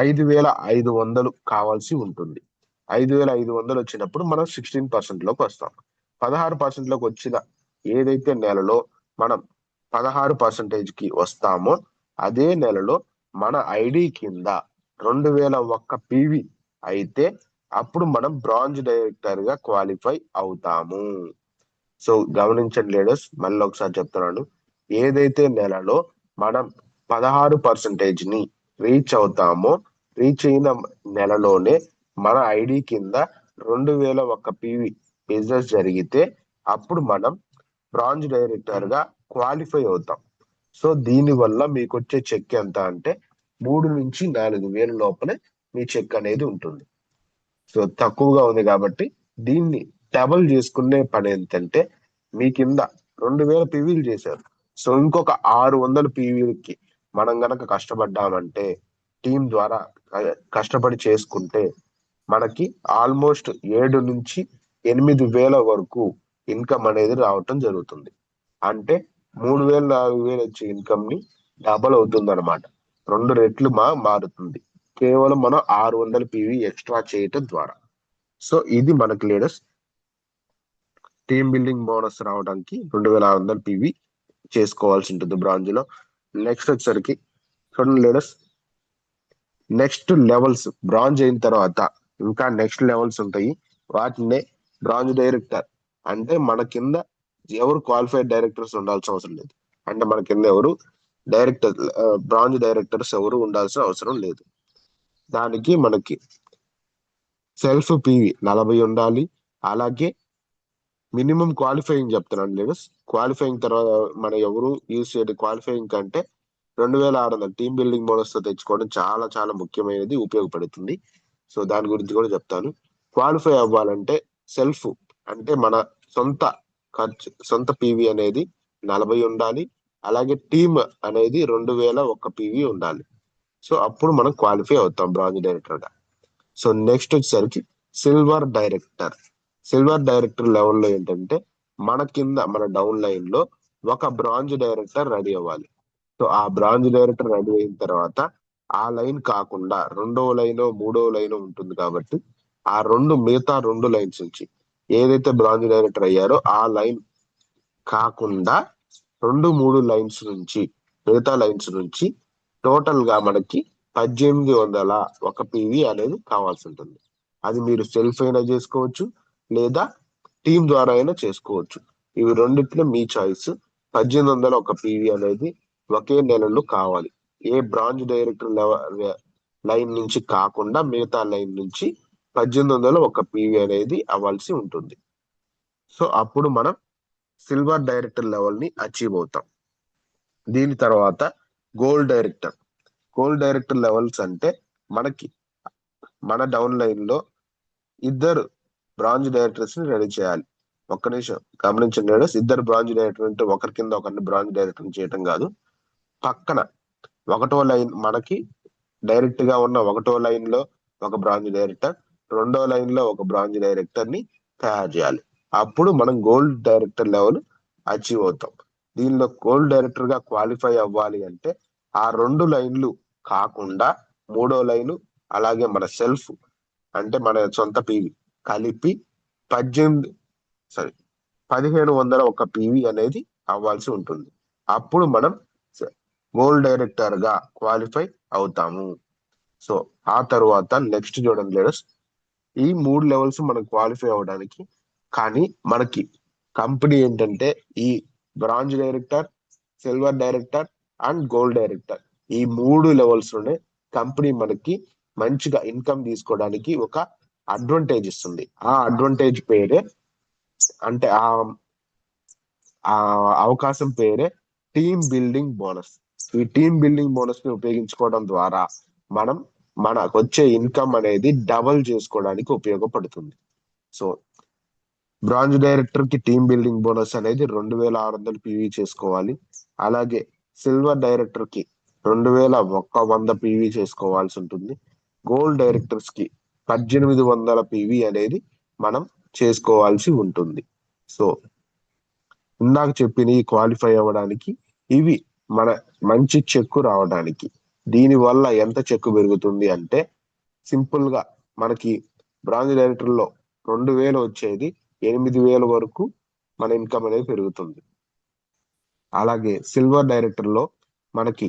S2: 5500 కావాల్సి ఉంటుంది. 5500 వచ్చినప్పుడు మనం 16% లోకి వస్తాం. 16% లోకి వచ్చిన ఏదైతే నెలలో మనం 16% కి వస్తామో అదే నెలలో మన ఐడి కింద 2001 పీవీ అయితే అప్పుడు మనం బ్రాంజ్ డైరెక్టర్ గా క్వాలిఫై అవుతాము. సో గమనించండి లీడర్స్, మళ్ళీ ఒకసారి చెప్తున్నాను. ఏదైతే నెలలో మనం 16% ని రీచ్ అవుతామో రీచ్ అయిన నెలలోనే మన ఐడి కింద 2001 పీవీ బిజినెస్ జరిగితే అప్పుడు మనం బ్రాంజ్ డైరెక్టర్ గా క్వాలిఫై అవుతాం. సో దీని వల్ల మీకు వచ్చే చెక్ ఎంత అంటే 3 నుంచి 4000 లోపలే మీ చెక్ అనేది ఉంటుంది. సో తక్కువగా ఉంది కాబట్టి దీన్ని డబుల్ చేసుకునే పని ఏంటంటే మీ కింద 2000 పీవీలు చేశారు. సో ఇంకొక 600 పీవీలకి మనం గనక కష్టపడ్డామంటే టీం ద్వారా కష్టపడి చేసుకుంటే మనకి ఆల్మోస్ట్ 7 నుంచి 8000 వరకు ఇన్కమ్ అనేది రావటం జరుగుతుంది. అంటే 3000 4000 వచ్చే ఇన్కమ్ ని డబల్ అవుతుంది అనమాట. 2 రెట్లు మారుతుంది కేవలం మనం 600 పీవీ ఎక్స్ట్రా చేయటం ద్వారా. సో ఇది మనకి లీడర్స్ టీమ్ బిల్డింగ్ బోనస్ రావడానికి 2600 పీవీ చేసుకోవాల్సి ఉంటుంది బ్రాంజ్ లో. నెక్స్ట్ వచ్చేసరికి చూడండి లీడర్స్, నెక్స్ట్ లెవెల్స్ బ్రాంజ్ అయిన తర్వాత ఇంకా నెక్స్ట్ లెవెల్స్ ఉంటాయి. వాటినే బ్రాంజ్ డైరెక్టర్, అంటే మన కింద ఎవరు క్వాలిఫైడ్ డైరెక్టర్స్ ఉండాల్సిన అవసరం లేదు. అంటే మన కింద ఎవరు బ్రాంజ్ డైరెక్టర్స్ ఎవరు ఉండాల్సిన అవసరం లేదు. దానికి మనకి సెల్ఫ్ పీవీ 40 ఉండాలి. అలాగే మినిమం క్వాలిఫైయింగ్ చెప్తున్నాను లీడర్స్. క్వాలిఫైయింగ్ తర్వాత మన ఎవరు యూజ్ చేయడం క్వాలిఫైయింగ్ కంటే 2600 టీమ్ బిల్డింగ్ బోనస్ తో తెచ్చుకోవడం చాలా చాలా ముఖ్యమైనది, ఉపయోగపడుతుంది. సో దాని గురించి కూడా చెప్తాను. క్వాలిఫై అవ్వాలంటే సెల్ఫ్ అంటే మన సొంత పీవీ అనేది 40 ఉండాలి. అలాగే టీమ్ అనేది 2001 పీవీ ఉండాలి. సో అప్పుడు మనం క్వాలిఫై అవుతాం బ్రాంజ్ డైరెక్టర్ గా. సో నెక్స్ట్ వచ్చేసరికి సిల్వర్ డైరెక్టర్. సిల్వర్ డైరెక్టర్ లెవెల్లో ఏంటంటే మన కింద మన డౌన్ లైన్ లో ఒక బ్రాంజ్ డైరెక్టర్ రెడీ అవ్వాలి. సో ఆ బ్రాంజ్ డైరెక్టర్ రెడీ అయిన తర్వాత ఆ లైన్ కాకుండా 2వ లైన్ 3వ లైన్ ఉంటుంది కాబట్టి ఆ మిగతా 2 లైన్స్ నుంచి ఏదైతే బ్రాంజ్ డైరెక్టర్ అయ్యారో ఆ లైన్ కాకుండా 2-3 లైన్స్ నుంచి మిగతా లైన్స్ నుంచి టోటల్ గా మనకి 1801 పీవీ అనేది కావాల్సి ఉంటుంది. అది మీరు సెల్ఫ్ అయినా చేసుకోవచ్చు లేదా టీం ద్వారా అయినా చేసుకోవచ్చు. ఇవి రెండిట్లో మీ చాయిస్. 1800 ఒక పీవీ అనేది ఒకే నెలలో కావాలి. ఏ బ్రాంచ్ డైరెక్టర్ లైన్ నుంచి కాకుండా మిగతా లైన్ నుంచి 1800 ఒక పీవీ అనేది అవ్వాల్సి ఉంటుంది. సో అప్పుడు మనం సిల్వర్ డైరెక్టర్ లెవెల్ ని అచీవ్ అవుతాం. దీని తర్వాత gold director. Gold director levels అంటే మనకి మన డౌన్ లైన్ లో ఇద్దరు బ్రాంచ్ డైరెక్టర్స్ ని రెడీ చేయాలి. ఒక్క నిమిషం గమనించండి లీడర్స్, ఇద్దరు బ్రాంచ్ డైరెక్టర్ అంటే ఒకరి కింద ఒకరిని బ్రాంచ్ డైరెక్టర్ చేయటం కాదు. పక్కన ఒకటో లైన్ మనకి డైరెక్ట్ గా ఉన్న ఒకటో లైన్ లో ఒక బ్రాంచ్ డైరెక్టర్, రెండో లైన్ లో ఒక బ్రాంచ్ డైరెక్టర్ ని తయారు చేయాలి. అప్పుడు మనం గోల్డ్ డైరెక్టర్ లెవెల్ అచీవ్ అవుతాం. దీనిలో గోల్డ్ డైరెక్టర్ గా క్వాలిఫై అవ్వాలి అంటే ఆ రెండు లైన్లు కాకుండా మూడో లైను అలాగే మన సెల్ఫ్ అంటే మన సొంత పీవీ కలిపి 1500 ఒక పీవీ అనేది అవ్వాల్సి ఉంటుంది. అప్పుడు మనం గోల్డ్ డైరెక్టర్ గా క్వాలిఫై అవుతాము. సో ఆ తర్వాత నెక్స్ట్ చూడండి లీడర్స్, ఈ 3 లెవెల్స్ మనం క్వాలిఫై అవడానికి, కానీ మనకి కంపెనీ ఏంటంటే ఈ bronze director, silver director and gold director ఈ 3 లెవెల్స్ లోనే కంపెనీ మనకి మంచిగా ఇన్కమ్ తీసుకోవడానికి ఒక అడ్వాంటేజ్ ఇస్తుంది. ఆ అడ్వాంటేజ్ పేరే అంటే ఆ అవకాశం పేరే టీమ్ బిల్డింగ్ బోనస్. ఈ టీమ్ బిల్డింగ్ బోనస్ ని ఉపయోగించుకోవడం ద్వారా మనం మనకు వచ్చే ఇన్కమ్ అనేది డబల్ చేసుకోవడానికి ఉపయోగపడుతుంది. సో బ్రాంజ్ డైరెక్టర్ కి టీమ్ బిల్డింగ్ బోనస్ అనేది 2600 పీవీ చేసుకోవాలి. అలాగే సిల్వర్ డైరెక్టర్ కి 2100 పీవీ చేసుకోవాల్సి ఉంటుంది. గోల్డ్ డైరెక్టర్స్ కి 1800 పీవీ అనేది మనం చేసుకోవాల్సి ఉంటుంది. సో ఇందాక చెప్పిన ఈ క్వాలిఫై అవ్వడానికి ఇవి మన మంచి చెక్కు రావడానికి. దీని వల్ల ఎంత చెక్కు పెరుగుతుంది అంటే సింపుల్ గా మనకి బ్రాంచ్ డైరెక్టర్ లో 2000 వచ్చేది 8000 వరకు మన ఇన్కమ్ అనేది పెరుగుతుంది. అలాగే సిల్వర్ డైరెక్టర్ లో మనకి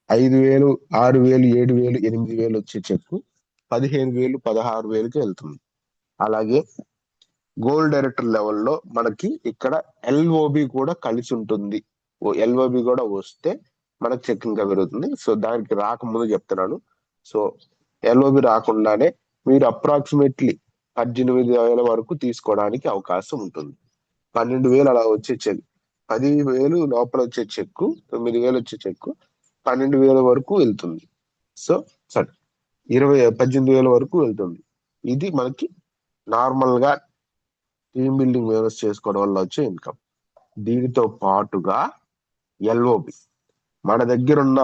S2: 5000, 6000, 7000, 8000 వచ్చే చెక్కు 15000, 16000కి వెళ్తుంది. అలాగే గోల్డ్ డైరెక్టర్ లెవెల్లో మనకి ఇక్కడ ఎల్ఓబి కూడా కలిసి ఉంటుంది. ఎల్ఓబి కూడా వస్తే మనకు చెక్ ఇంకా పెరుగుతుంది. సో దానికి రాకముందు చెప్తున్నాను. సో ఎల్ఓబి రాకుండానే మీరు అప్రాక్సిమేట్లీ 18,000 వరకు తీసుకోవడానికి అవకాశం ఉంటుంది. 12,000 అలా వచ్చే చెక్, 10,000 లోపల వచ్చే చెక్కు, 9,000 వచ్చే చెక్కు 12,000 వరకు వెళ్తుంది. సో సరే 18,000 వరకు వెళ్తుంది. ఇది మనకి నార్మల్ గా టీమ్ బిల్డింగ్ బోనస్ చేసుకోవడం వల్ల వచ్చే ఇన్కమ్. దీనితో పాటుగా ఎల్ఓబి మన దగ్గర ఉన్న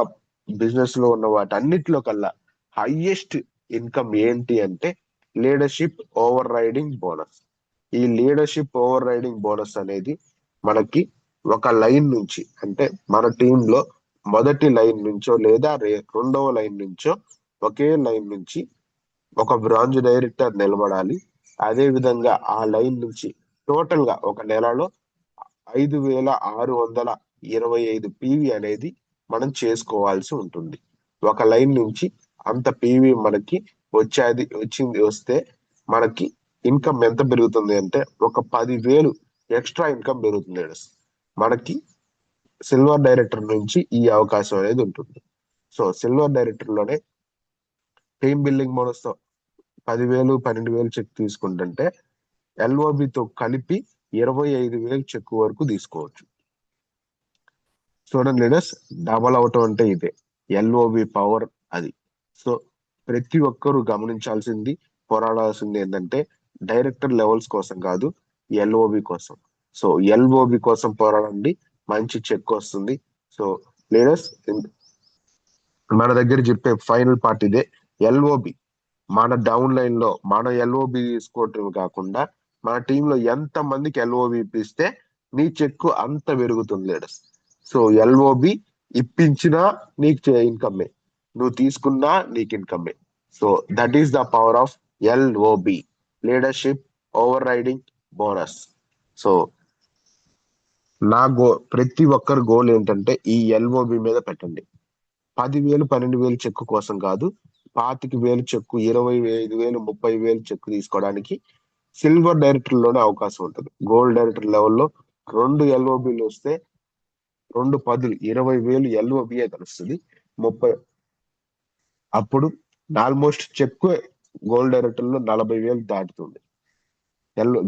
S2: బిజినెస్ లో ఉన్న వాటన్నిటిలో కల్లా హైయెస్ట్ ఇన్కమ్ ఏంటి అంటే లీడర్షిప్ ఓవర్ రైడింగ్ బోనస్. ఈ లీడర్షిప్ ఓవర్ రైడింగ్ బోనస్ అనేది మనకి ఒక లైన్ నుంచి అంటే మన టీమ్ లో మొదటి లైన్ నుంచో లేదా రెండవ లైన్ నుంచో ఒకే లైన్ నుంచి ఒక బ్రాంచ్ డైరెక్టర్ నిలబడాలి. అదే విధంగా ఆ లైన్ నుంచి టోటల్ గా ఒక నెలలో 5625 పీవీ అనేది మనం చేసుకోవాల్సి ఉంటుంది. ఒక లైన్ నుంచి అంత పీవీ మనకి వస్తే మనకి ఇన్కమ్ ఎంత పెరుగుతుంది అంటే ఒక 10,000 ఎక్స్ట్రా ఇన్కమ్ పెరుగుతుంది. మనకి సిల్వర్ డైరెక్టర్ నుంచి ఈ అవకాశం అనేది ఉంటుంది. సో సిల్వర్ డైరెక్టర్ లోనే టీమ్ బిల్డింగ్ బోనస్ తో 10,000, 12,000 చెక్ తీసుకుంటుంటే ఎల్ఓబితో కలిపి 25,000 చెక్ వరకు తీసుకోవచ్చు. చూడండి లీడర్స్, డబల్ అవటం అంటే ఇదే ఎల్ఓబి పవర్ అది. సో ప్రతి ఒక్కరూ గమనించాల్సింది, పోరాడాల్సింది ఏంటంటే డైరెక్టర్ లెవెల్స్ కోసం కాదు, ఎల్ఓబి కోసం. సో ఎల్ఓబి కోసం పోరాడండి, మంచి చెక్ వస్తుంది. సో లీడర్స్, మన దగ్గర చెప్పే ఫైనల్ పార్ట్ ఇదే. ఎల్ఓబి మన డౌన్ లైన్ లో మన ఎల్ఓబి తీసుకోవటం కాకుండా మన టీంలో ఎంత మందికి ఎల్ఓబి ఇప్పిస్తే నీ చెక్కు అంత పెరుగుతుంది లీడర్స్. సో ఎల్ఓబి ఇప్పించినా నీకు ఇన్కమ్మే, నువ్వు తీసుకున్నా నీకు ఇన్కమ్మే. So that is the power of LOB, leadership overriding bonus. So నా ప్రతి ఒక్కరి గోల్ ఏంటంటే ఈ ఎల్ఓబి మీద పెట్టండి. 10,000, 12,000 చెక్కు కోసం కాదు, 25,000 చెక్కు, 25,000, 30,000 చెక్కు తీసుకోవడానికి సిల్వర్ డైరెక్టర్ లోనే అవకాశం ఉంటుంది. గోల్డ్ డైరెక్టర్ లెవెల్లో 2 ఎల్ఓబిలు వస్తే 2 10 20,000 ఎల్ఓబిఏ కలుస్తుంది. 30 అప్పుడు ఆల్మోస్ట్ చెక్కు గోల్డ్ డైరెక్టర్ లో 40,000 దాటుతుంది.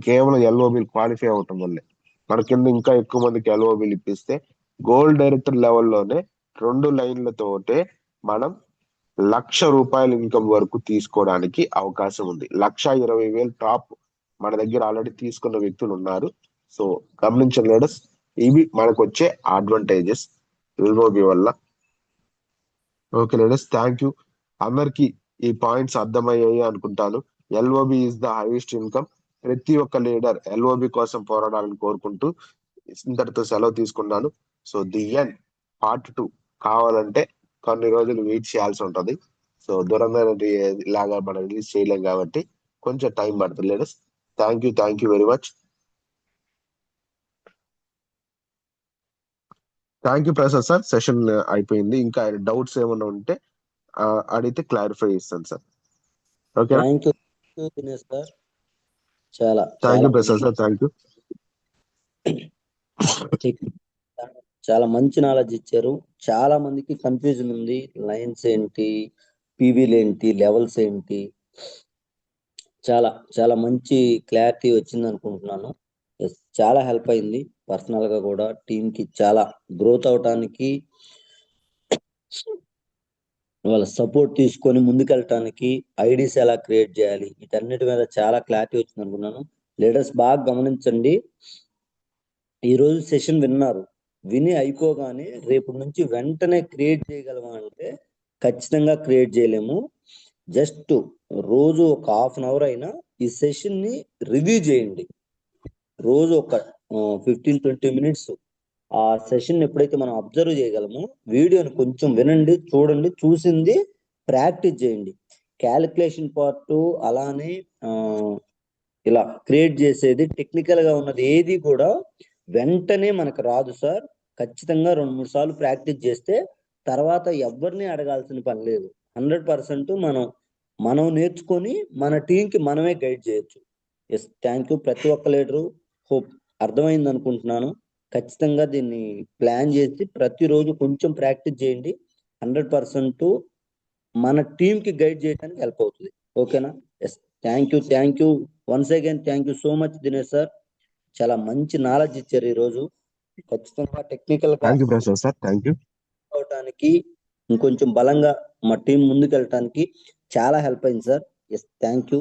S2: కేవలం ఎల్ఓబిలు క్వాలిఫై అవటం వల్లే. మన కింద ఇంకా ఎక్కువ మందికి ఎల్ఓబిలు ఇప్పిస్తే గోల్డ్ డైరెక్టర్ లెవెల్లోనే 2 లైన్లతోటే మనం ₹1,00,000 ఇన్కమ్ వరకు తీసుకోవడానికి అవకాశం ఉంది. 1,20,000 టాప్ మన దగ్గర ఆల్రెడీ తీసుకున్న వ్యక్తులు ఉన్నారు. సో గమనించండి లీడర్స్, ఇవి మనకు వచ్చే అడ్వాంటేజెస్ ఎల్ఓబి వల్ల. Okay leaders, thank you. అందరికి ఈ పాయింట్స్ అర్థమయ్యాయి అనుకుంటాను. LOB is the highest income. ప్రతి ఒక్క లీడర్ ఎల్ఓబి కోసం పోరాడాలని కోరుకుంటూ ఇంతటితో సెలవు తీసుకున్నాను. సో ది ఎండ్ పార్ట్ 2 కావాలంటే కొన్ని రోజులు వెయిట్ చేయాల్సి ఉంటది. సో దూరంగా లాగా మనం రిలీజ్ చేయలేం కాబట్టి కొంచెం టైం పడుతుంది leaders. Thank you very much. Thank you Prasad sir. Session అయిపోయింది. ఇంకా డౌట్స్ ఏమైనా ఉంటే అడిగితే క్లారిఫై చేస్తాను sir. Okay,
S1: thank you Dinesh sir. చాలా
S2: thank you Prasad sir. Thank you.
S1: చాలా మంచి నాలెడ్జ్ ఇచ్చారు. చాలా మందికి కన్ఫ్యూజన్ ఉంది. లైన్స్ ఏంటి, పీవీలు ఏంటి, లెవెల్స్ ఏంటి, చాలా చాలా మంచి క్లారిటీ వచ్చింది అనుకుంటున్నాను. చాలా హెల్ప్ అయింది. పర్సనల్ గా కూడా టీమ్ కి చాలా గ్రోత్ అవటానికి, వాళ్ళ సపోర్ట్ తీసుకొని ముందుకెళ్ళటానికి, ఐడీస్ ఎలా క్రియేట్ చేయాలి, వీటన్నిటి మీద చాలా క్లారిటీ వచ్చింది అనుకున్నాను. లీడర్స్ బాగా గమనించండి. ఈ రోజు సెషన్ విన్నారు, విని అయిపోగానే రేపు నుంచి వెంటనే క్రియేట్ చేయగలమా అంటే ఖచ్చితంగా క్రియేట్ చేయలేము. జస్ట్ రోజు ఒక 1/2 అవర్ అయినా ఈ సెషన్ ని రివ్యూ చేయండి. రోజు ఒక 15-20 మినిట్స్ ఆ సెషన్ ఎప్పుడైతే మనం అబ్జర్వ్ చేయగలమో వీడియోని కొంచెం వినండి, చూడండి, చూసింది ప్రాక్టీస్ చేయండి. క్యాలిక్యులేషన్ పార్ట్ అలానే ఇలా క్రియేట్ చేసేది, టెక్నికల్ గా ఉన్నది ఏది కూడా వెంటనే మనకు రాదు సార్. ఖచ్చితంగా 2-3 సార్లు ప్రాక్టీస్ చేస్తే తర్వాత ఎవరిని అడగాల్సిన పని లేదు. 100% మనం నేర్చుకొని మన టీంకి మనమే గైడ్ చేయొచ్చు. Yes, thank you. ప్రతి ఒక్క లీడరు హోప్ అర్థమైంది అనుకుంటున్నాను. ఖచ్చితంగా దీన్ని ప్లాన్ చేసి ప్రతిరోజు కొంచెం ప్రాక్టీస్ చేయండి. 100% మన టీంకి గైడ్ చేయడానికి హెల్ప్ అవుతుంది. ఓకేనా? Yes, thank you once again. Thank you so much Dinesh sir. చాలా మంచి నాలెడ్జ్ ఇచ్చారు ఈ రోజు. ఖచ్చితంగా టెక్నికల్ గా
S2: thank you Prasad sir. Thank you.
S1: అవటానికి, ఇంకొంచెం బలంగా మా టీం ముందుకు వెళ్ళటానికి చాలా హెల్ప్ అయింది సార్. Yes, thank you.